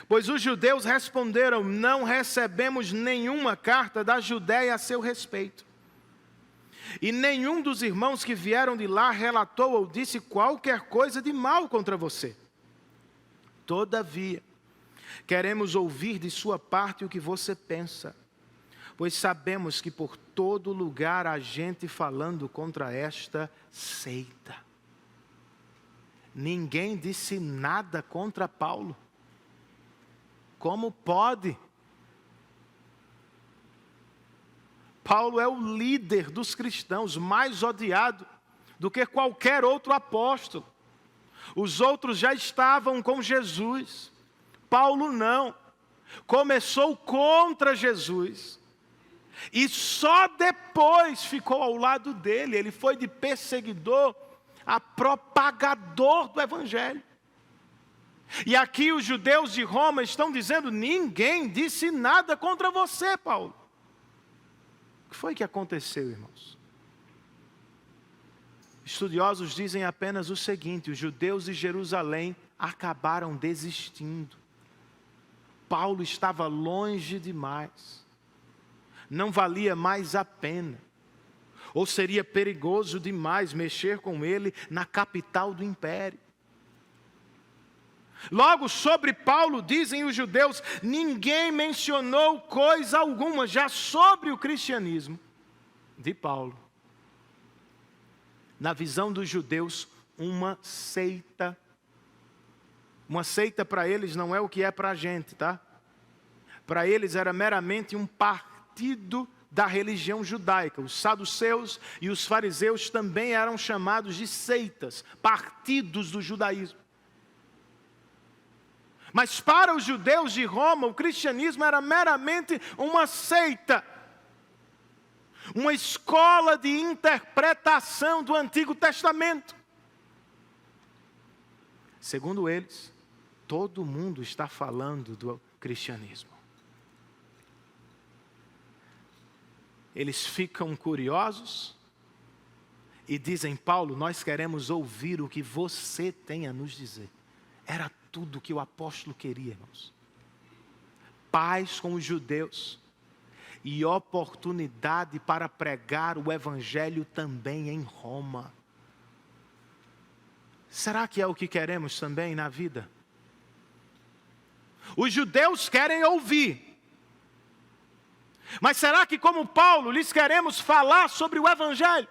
[SPEAKER 1] Pois os judeus responderam: não recebemos nenhuma carta da Judéia a seu respeito. E nenhum dos irmãos que vieram de lá relatou ou disse qualquer coisa de mal contra você. Todavia, queremos ouvir de sua parte o que você pensa, pois sabemos que por todo lugar há gente falando contra esta seita. Ninguém disse nada contra Paulo. Como pode? Paulo é o líder dos cristãos, mais odiado do que qualquer outro apóstolo. Os outros já estavam com Jesus. Paulo não. Começou contra Jesus. E só depois ficou ao lado dele. Ele foi de perseguidor a propagador do Evangelho. E aqui os judeus de Roma estão dizendo: ninguém disse nada contra você, Paulo. O que foi que aconteceu, irmãos? Estudiosos dizem apenas o seguinte: os judeus de Jerusalém acabaram desistindo. Paulo estava longe demais. Não valia mais a pena. Ou seria perigoso demais mexer com ele na capital do império. Logo, sobre Paulo, dizem os judeus, ninguém mencionou coisa alguma já sobre o cristianismo de Paulo. Na visão dos judeus, uma seita. Uma seita para eles não é o que é para a gente, tá? Para eles era meramente um partido da religião judaica. Os saduceus e os fariseus também eram chamados de seitas, partidos do judaísmo. Mas para os judeus de Roma, o cristianismo era meramente uma seita. Uma escola de interpretação do Antigo Testamento. Segundo eles, todo mundo está falando do cristianismo. Eles ficam curiosos e dizem: Paulo, nós queremos ouvir o que você tem a nos dizer. Era tudo que o apóstolo queria, irmãos. Paz com os judeus e oportunidade para pregar o evangelho também em Roma. Será que é o que queremos também na vida? Os judeus querem ouvir. Mas será que, como Paulo, lhes queremos falar sobre o evangelho?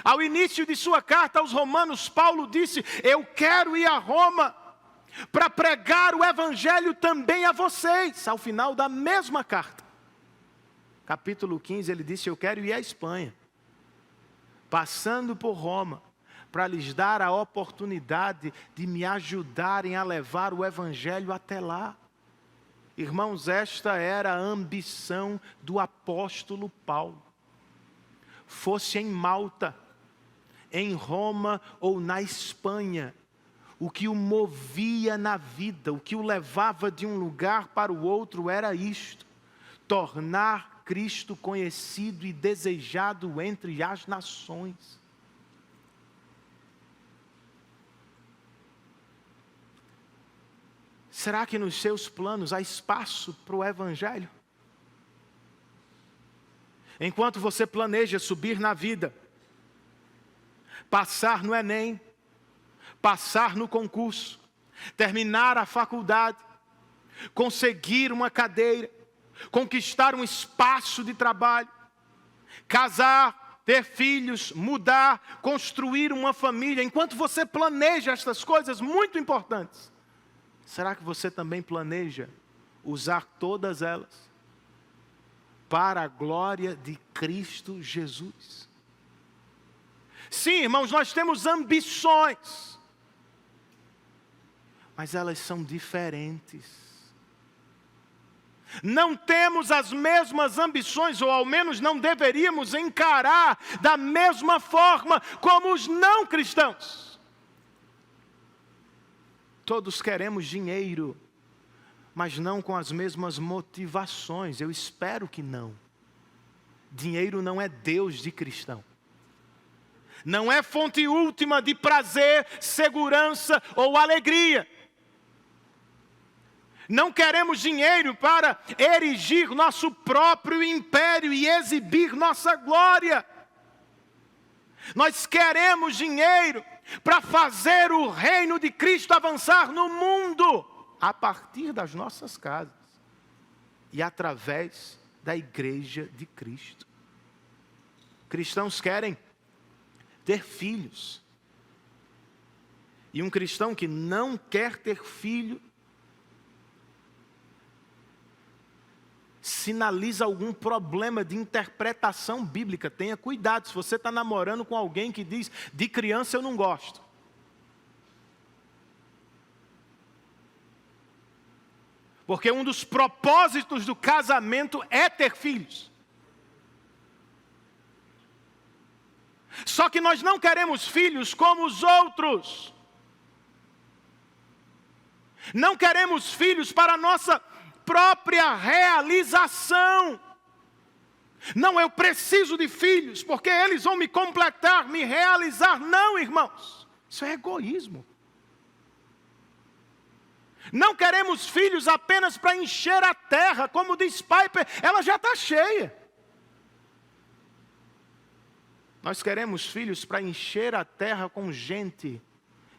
[SPEAKER 1] Ao início de sua carta aos Romanos, Paulo disse: eu quero ir a Roma para pregar o evangelho também a vocês. Ao final da mesma carta, capítulo 15, ele disse: eu quero ir à Espanha, passando por Roma, para lhes dar a oportunidade de me ajudarem a levar o evangelho até lá. Irmãos, esta era a ambição do apóstolo Paulo. Fosse em Malta, em Roma ou na Espanha, o que o movia na vida, o que o levava de um lugar para o outro era isto: tornar Cristo conhecido e desejado entre as nações. Será que nos seus planos há espaço para o Evangelho? Enquanto você planeja subir na vida, passar no Enem, passar no concurso, terminar a faculdade, conseguir uma cadeira, conquistar um espaço de trabalho, casar, ter filhos, mudar, construir uma família, enquanto você planeja estas coisas muito importantes, será que você também planeja usar todas elas para a glória de Cristo Jesus? Sim, irmãos, nós temos ambições, mas elas são diferentes. Não temos as mesmas ambições, ou ao menos não deveríamos encarar da mesma forma como os não cristãos. Todos queremos dinheiro, mas não com as mesmas motivações. Eu espero que não. Dinheiro não é Deus de cristão. Não é fonte última de prazer, segurança ou alegria. Não queremos dinheiro para erigir nosso próprio império e exibir nossa glória. Nós queremos dinheiro para fazer o reino de Cristo avançar no mundo, a partir das nossas casas e através da igreja de Cristo. Cristãos querem ter filhos. E um cristão que não quer ter filho sinaliza algum problema de interpretação bíblica. Tenha cuidado, se você está namorando com alguém que diz, de criança eu não gosto. Porque um dos propósitos do casamento é ter filhos. Só que nós não queremos filhos como os outros. Não queremos filhos para a nossa própria realização. Não, eu preciso de filhos, porque eles vão me completar, me realizar. Não, irmãos, isso é egoísmo. Não queremos filhos apenas para encher a terra, como diz Piper, ela já está cheia. Nós queremos filhos para encher a terra com gente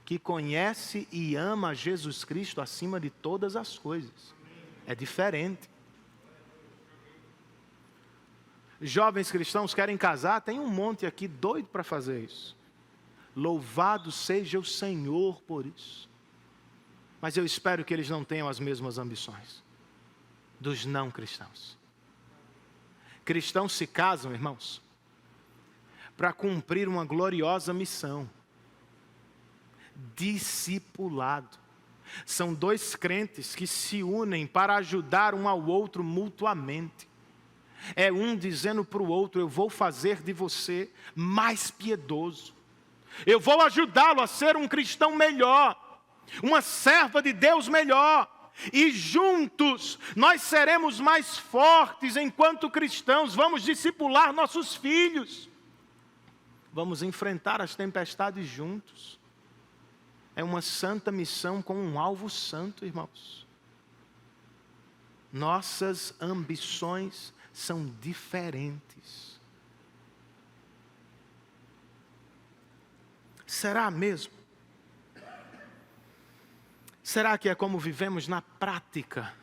[SPEAKER 1] que conhece e ama Jesus Cristo acima de todas as coisas. É diferente. Jovens cristãos querem casar, tem um monte aqui doido para fazer isso. Louvado seja o Senhor por isso. Mas eu espero que eles não tenham as mesmas ambições dos não cristãos. Cristãos se casam, irmãos, para cumprir uma gloriosa missão. Discipulado. São dois crentes que se unem para ajudar um ao outro mutuamente. É um dizendo para o outro, eu vou fazer de você mais piedoso. Eu vou ajudá-lo a ser um cristão melhor, uma serva de Deus melhor. E juntos nós seremos mais fortes enquanto cristãos. Vamos discipular nossos filhos. Vamos enfrentar as tempestades juntos. É uma santa missão com um alvo santo, irmãos. Nossas ambições são diferentes. Será mesmo? Será que é como vivemos na prática?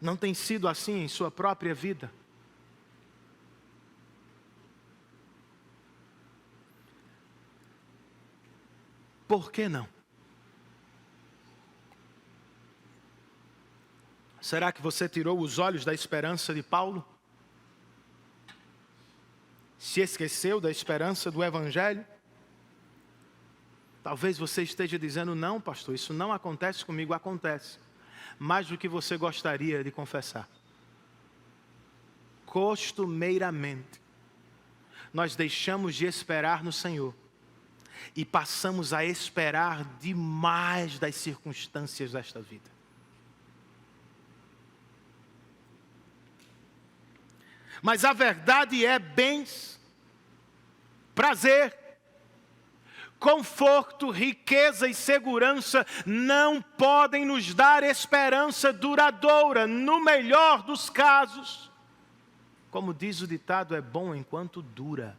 [SPEAKER 1] Não tem sido assim em sua própria vida? Por que não? Será que você tirou os olhos da esperança de Paulo? Se esqueceu da esperança do Evangelho? Talvez você esteja dizendo, não, pastor, isso não acontece comigo. Acontece. Mais do que você gostaria de confessar. Costumeiramente, nós deixamos de esperar no Senhor. e passamos a esperar demais das circunstâncias desta vida. Mas a verdade é bens, prazer, conforto, riqueza e segurança não podem nos dar esperança duradoura. No melhor dos casos, como diz o ditado, é bom enquanto dura.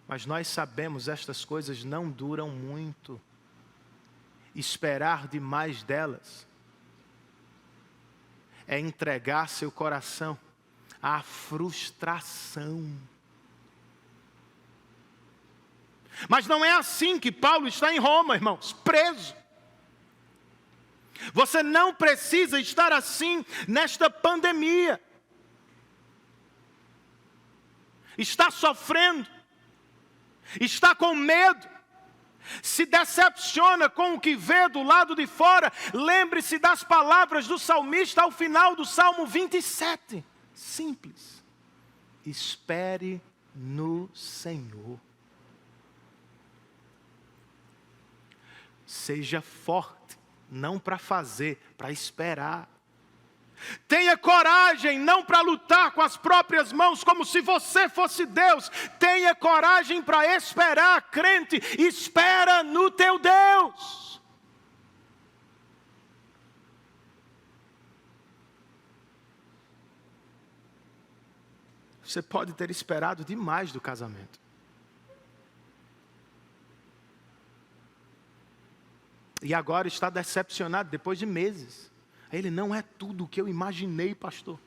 [SPEAKER 1] Mas nós sabemos, estas coisas não duram muito. Esperar demais delas é entregar seu coração à frustração. Mas não é assim que Paulo está em Roma, irmãos, preso. Você não precisa estar assim nesta pandemia. Está sofrendo, está com medo, se decepciona com o que vê do lado de fora. Lembre-se das palavras do salmista ao final do Salmo 27. Simples. Espere no Senhor. Seja forte, não para fazer, para esperar. Tenha coragem, não para lutar com as próprias mãos, como se você fosse Deus. Tenha coragem para esperar, crente, espera no teu Deus. Você pode ter esperado demais do casamento. E agora está decepcionado depois de meses. Ele não é tudo o que eu imaginei, pastor.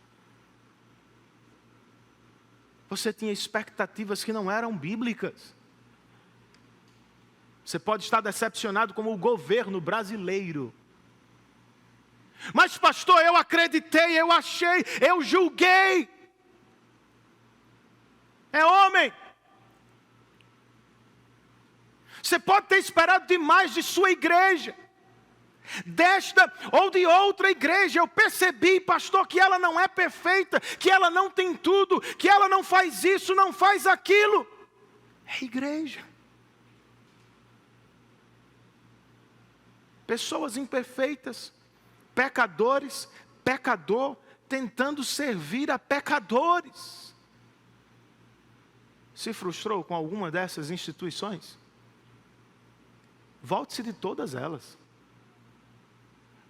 [SPEAKER 1] Você tinha expectativas que não eram bíblicas. Você pode estar decepcionado como o governo brasileiro. Mas pastor, eu acreditei, eu achei, eu julguei. É homem. Você pode ter esperado demais de sua igreja, desta ou de outra igreja. Eu percebi, pastor, que ela não é perfeita, que ela não tem tudo, que ela não faz isso, não faz aquilo. É igreja. Pessoas imperfeitas, pecadores, pecador, tentando servir a pecadores. Se frustrou com alguma dessas instituições? Volte-se de todas elas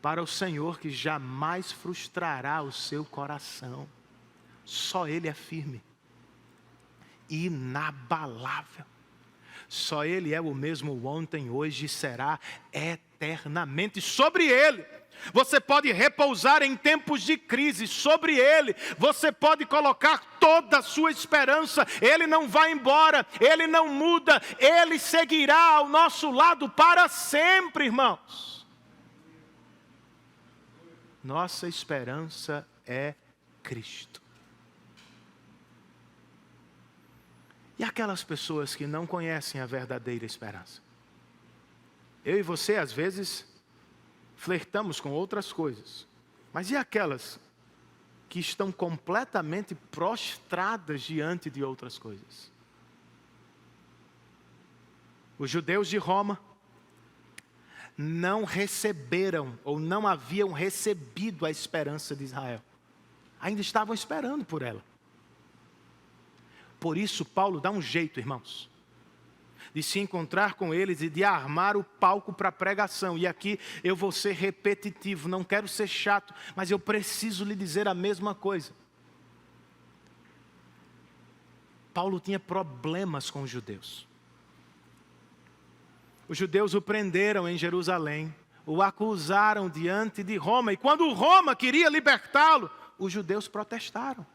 [SPEAKER 1] para o Senhor, que jamais frustrará o seu coração. Só Ele é firme, inabalável. Só Ele é o mesmo ontem, hoje e será eternamente. Sobre Ele você pode repousar em tempos de crise. Sobre Ele você pode colocar toda a sua esperança. Ele não vai embora, Ele não muda, Ele seguirá ao nosso lado para sempre, irmãos. Nossa esperança é Cristo. E aquelas pessoas que não conhecem a verdadeira esperança? Eu e você, às vezes, flertamos com outras coisas. Mas e aquelas que estão completamente prostradas diante de outras coisas? Os judeus de Roma não receberam ou não haviam recebido a esperança de Israel. Ainda estavam esperando por ela. Por isso Paulo dá um jeito, irmãos, de se encontrar com eles e de armar o palco para a pregação. E aqui eu vou ser repetitivo, não quero ser chato, mas eu preciso lhe dizer a mesma coisa. Paulo tinha problemas com os judeus. Os judeus o prenderam em Jerusalém, o acusaram diante de Roma. E quando Roma queria libertá-lo, os judeus protestaram.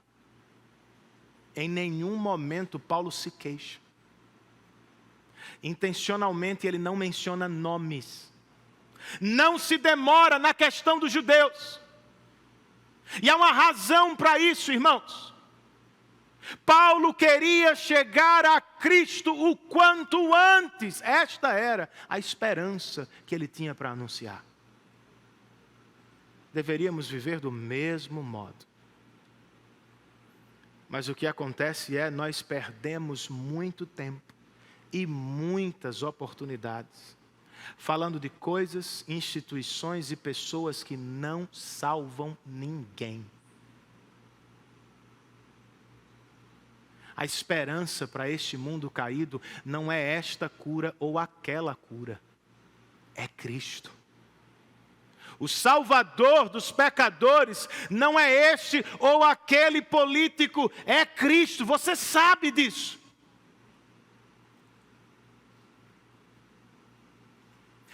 [SPEAKER 1] Em nenhum momento Paulo se queixa. Intencionalmente ele não menciona nomes. Não se demora na questão dos judeus. E há uma razão para isso, irmãos. Paulo queria chegar a Cristo o quanto antes. Esta era a esperança que ele tinha para anunciar. Deveríamos viver do mesmo modo. Mas o que acontece é, nós perdemos muito tempo e muitas oportunidades, falando de coisas, instituições e pessoas que não salvam ninguém. A esperança para este mundo caído não é esta cura ou aquela cura, é Cristo. O Salvador dos pecadores não é este ou aquele político, é Cristo, você sabe disso.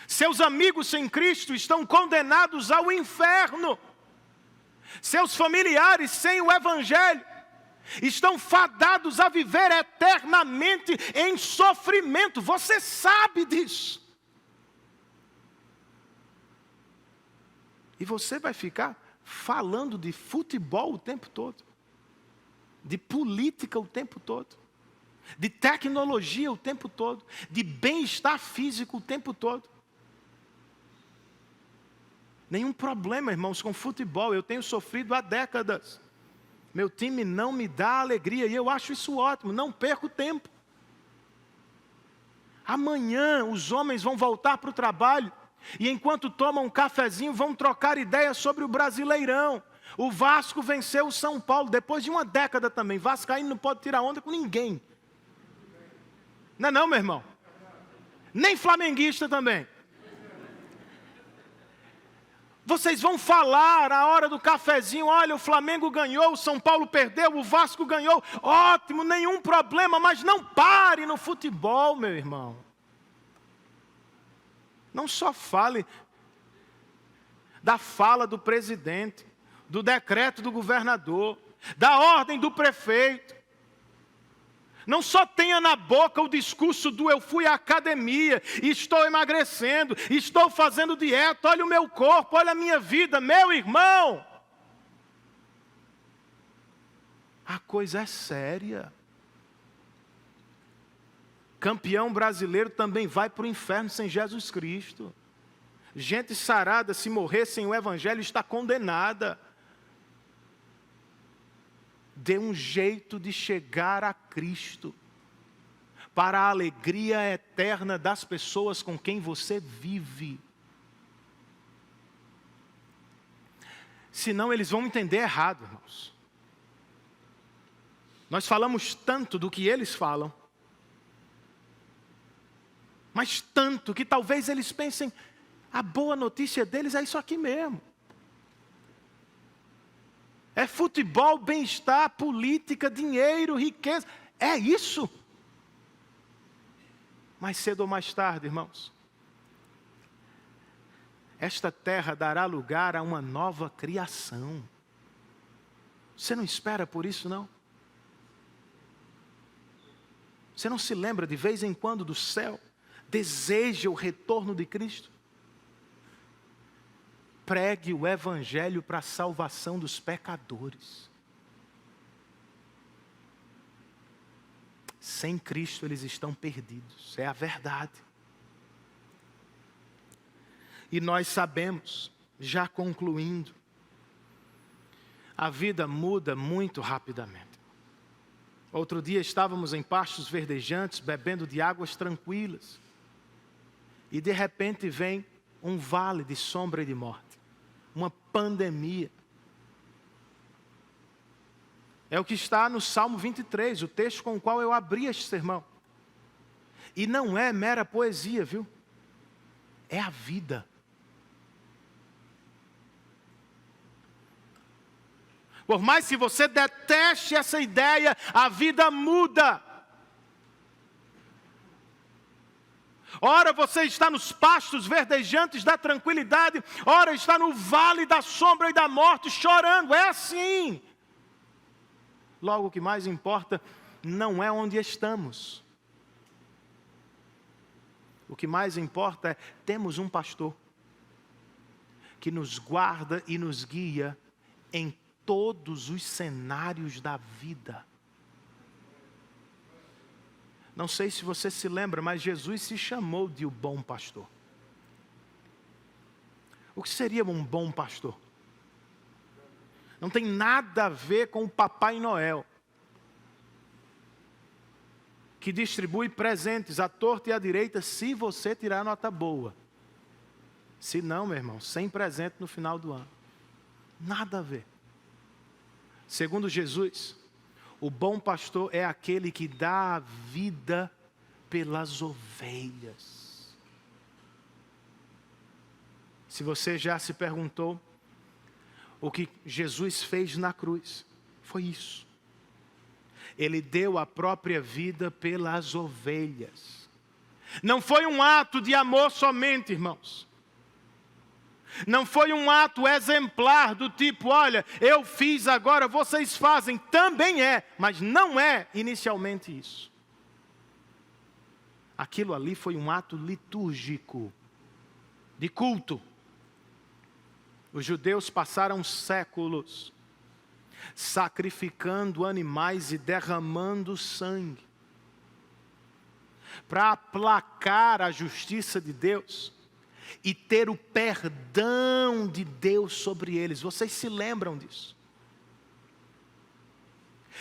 [SPEAKER 1] Seus amigos sem Cristo estão condenados ao inferno. Seus familiares sem o Evangelho estão fadados a viver eternamente em sofrimento. Você sabe disso. E você vai ficar falando de futebol o tempo todo, de política o tempo todo, de tecnologia o tempo todo, de bem-estar físico o tempo todo. Nenhum problema, irmãos, com futebol. Eu tenho sofrido há décadas. Meu time não me dá alegria e eu acho isso ótimo. Não perco tempo. Amanhã os homens vão voltar para o trabalho e enquanto tomam um cafezinho vão trocar ideias sobre o Brasileirão. O Vasco venceu o São Paulo depois de uma década também. Vascaíno não pode tirar onda com ninguém. Não é não, meu irmão? Nem flamenguista também. Vocês vão falar na hora do cafezinho, olha, o Flamengo ganhou, o São Paulo perdeu, o Vasco ganhou. Ótimo, nenhum problema, mas não pare no futebol, meu irmão. Não só fale da fala do presidente, do decreto do governador, da ordem do prefeito. Não só tenha na boca o discurso do eu fui à academia, estou emagrecendo, estou fazendo dieta, olha o meu corpo, olha a minha vida, meu irmão. A coisa é séria. Campeão brasileiro também vai para o inferno sem Jesus Cristo. Gente sarada, se morrer sem o Evangelho, está condenada. Dê um jeito de chegar a Cristo, para a alegria eterna das pessoas com quem você vive. Senão eles vão entender errado, irmãos. Nós falamos tanto do que eles falam, mas tanto que talvez eles pensem, a boa notícia deles é isso aqui mesmo. É futebol, bem-estar, política, dinheiro, riqueza. É isso. Mais cedo ou mais tarde, irmãos, esta terra dará lugar a uma nova criação. Você não espera por isso, não? Você não se lembra de vez em quando do céu? Deseja o retorno de Cristo? Pregue o Evangelho para a salvação dos pecadores. Sem Cristo eles estão perdidos, é a verdade. E nós sabemos, já concluindo, a vida muda muito rapidamente. Outro dia estávamos em pastos verdejantes, bebendo de águas tranquilas. E de repente vem um vale de sombra e de morte. Uma pandemia. É o que está no Salmo 23, o texto com o qual eu abri este sermão. E não é mera poesia, viu? É a vida. Por mais que você deteste essa ideia, a vida muda. Ora você está nos pastos verdejantes da tranquilidade, ora está no vale da sombra e da morte chorando, é assim. Logo o que mais importa não é onde estamos. O que mais importa é, temos um pastor que nos guarda e nos guia em todos os cenários da vida. Não sei se você se lembra, mas Jesus se chamou de o bom pastor. O que seria um bom pastor? Não tem nada a ver com o Papai Noel, que distribui presentes à torta e à direita se você tirar nota boa. Se não, meu irmão, sem presente no final do ano. Nada a ver. Segundo Jesus, o bom pastor é aquele que dá a vida pelas ovelhas. Se você já se perguntou o que Jesus fez na cruz, foi isso. Ele deu a própria vida pelas ovelhas. Não foi um ato de amor somente, irmãos. Não foi um ato exemplar do tipo, olha, eu fiz agora, vocês fazem. Também é, mas não é inicialmente isso. Aquilo ali foi um ato litúrgico, de culto. Os judeus passaram séculos sacrificando animais e derramando sangue para aplacar a justiça de Deus e ter o perdão de Deus sobre eles. Vocês se lembram disso?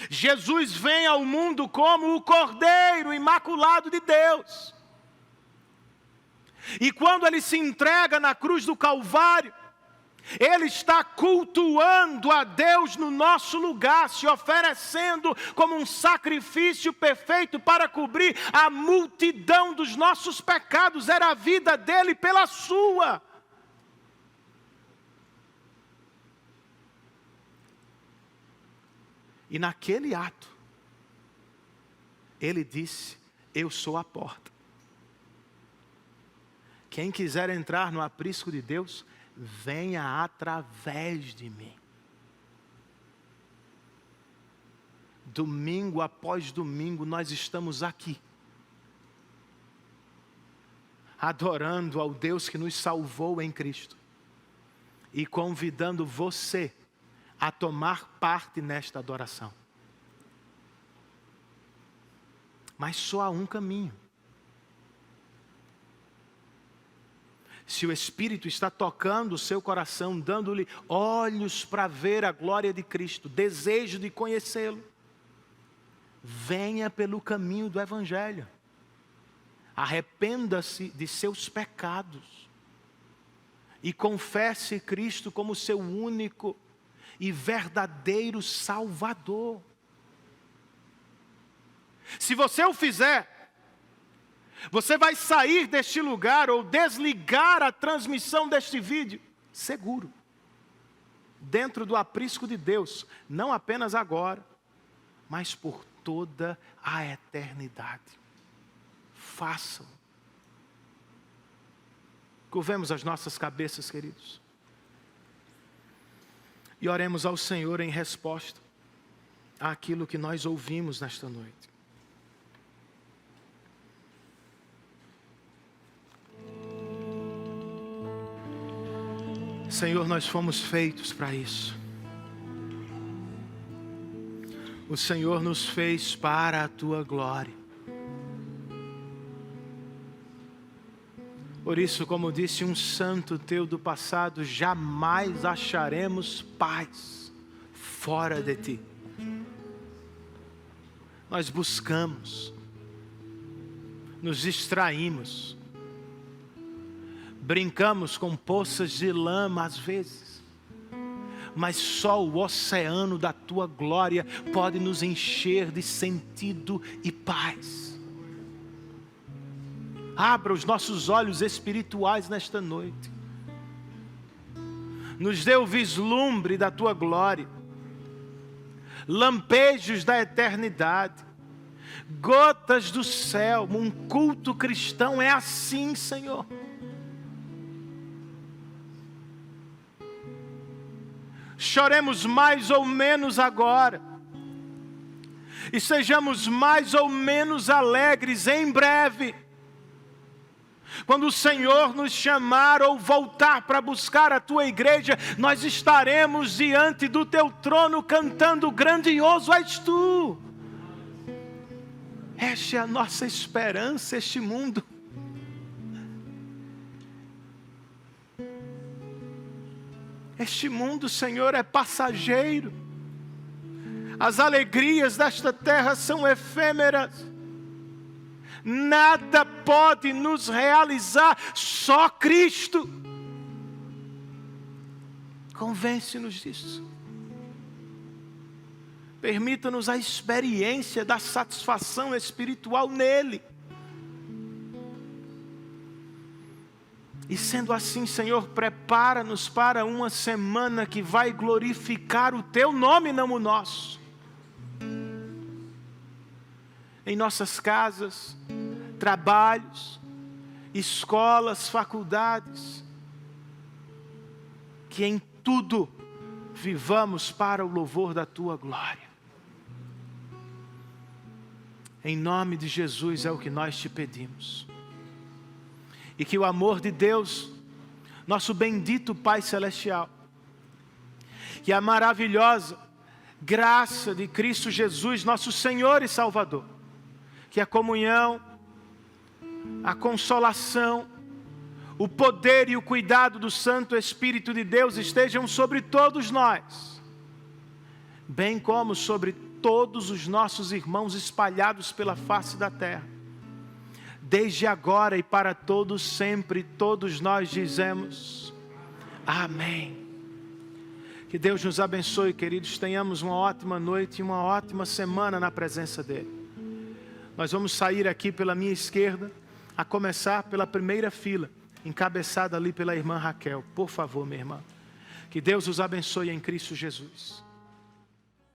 [SPEAKER 1] Jesus vem ao mundo como o Cordeiro Imaculado de Deus. E quando ele se entrega na cruz do Calvário, ele está cultuando a Deus no nosso lugar, se oferecendo como um sacrifício perfeito para cobrir a multidão dos nossos pecados. Era a vida dele pela sua. E naquele ato, ele disse, eu sou a porta. Quem quiser entrar no aprisco de Deus, venha através de mim. Domingo após domingo nós estamos aqui, adorando ao Deus que nos salvou em Cristo e convidando você a tomar parte nesta adoração. Mas só há um caminho. Se o Espírito está tocando o seu coração, dando-lhe olhos para ver a glória de Cristo, desejo de conhecê-lo, venha pelo caminho do Evangelho. Arrependa-se de seus pecados e confesse Cristo como seu único e verdadeiro Salvador. Se você o fizer, você vai sair deste lugar ou desligar a transmissão deste vídeo, seguro, dentro do aprisco de Deus, não apenas agora, mas por toda a eternidade. Façam. Curvemos as nossas cabeças, queridos, e oremos ao Senhor em resposta àquilo que nós ouvimos nesta noite. Senhor, nós fomos feitos para isso. O Senhor nos fez para a Tua glória. Por isso, como disse um santo Teu do passado, jamais acharemos paz fora de Ti. Nós buscamos, nos distraímos, brincamos com poças de lama às vezes, mas só o oceano da Tua glória pode nos encher de sentido e paz. Abra os nossos olhos espirituais nesta noite. Nos dê o vislumbre da Tua glória, lampejos da eternidade, gotas do céu. Um culto cristão é assim, Senhor. Choremos mais ou menos agora, e sejamos mais ou menos alegres em breve, quando o Senhor nos chamar ou voltar para buscar a Tua igreja. Nós estaremos diante do Teu trono cantando: grandioso és Tu. Esta é a nossa esperança. Este mundo Senhor, é passageiro. As alegrias desta terra são efêmeras. Nada pode nos realizar, só Cristo. Convence-nos disso. Permita-nos a experiência da satisfação espiritual nele. E sendo assim, Senhor, prepara-nos para uma semana que vai glorificar o Teu nome, não o nosso. Em nossas casas, trabalhos, escolas, faculdades, que em tudo vivamos para o louvor da Tua glória. Em nome de Jesus é o que nós te pedimos. E que o amor de Deus, nosso bendito Pai Celestial, que a maravilhosa graça de Cristo Jesus, nosso Senhor e Salvador, que a comunhão, a consolação, o poder e o cuidado do Santo Espírito de Deus estejam sobre todos nós, bem como sobre todos os nossos irmãos espalhados pela face da terra. Desde agora e para todos sempre, todos nós dizemos amém. Que Deus nos abençoe, queridos, tenhamos uma ótima noite e uma ótima semana na presença dEle. Nós vamos sair aqui pela minha esquerda, a começar pela primeira fila, encabeçada ali pela irmã Raquel. Por favor, minha irmã. Que Deus os abençoe em Cristo Jesus.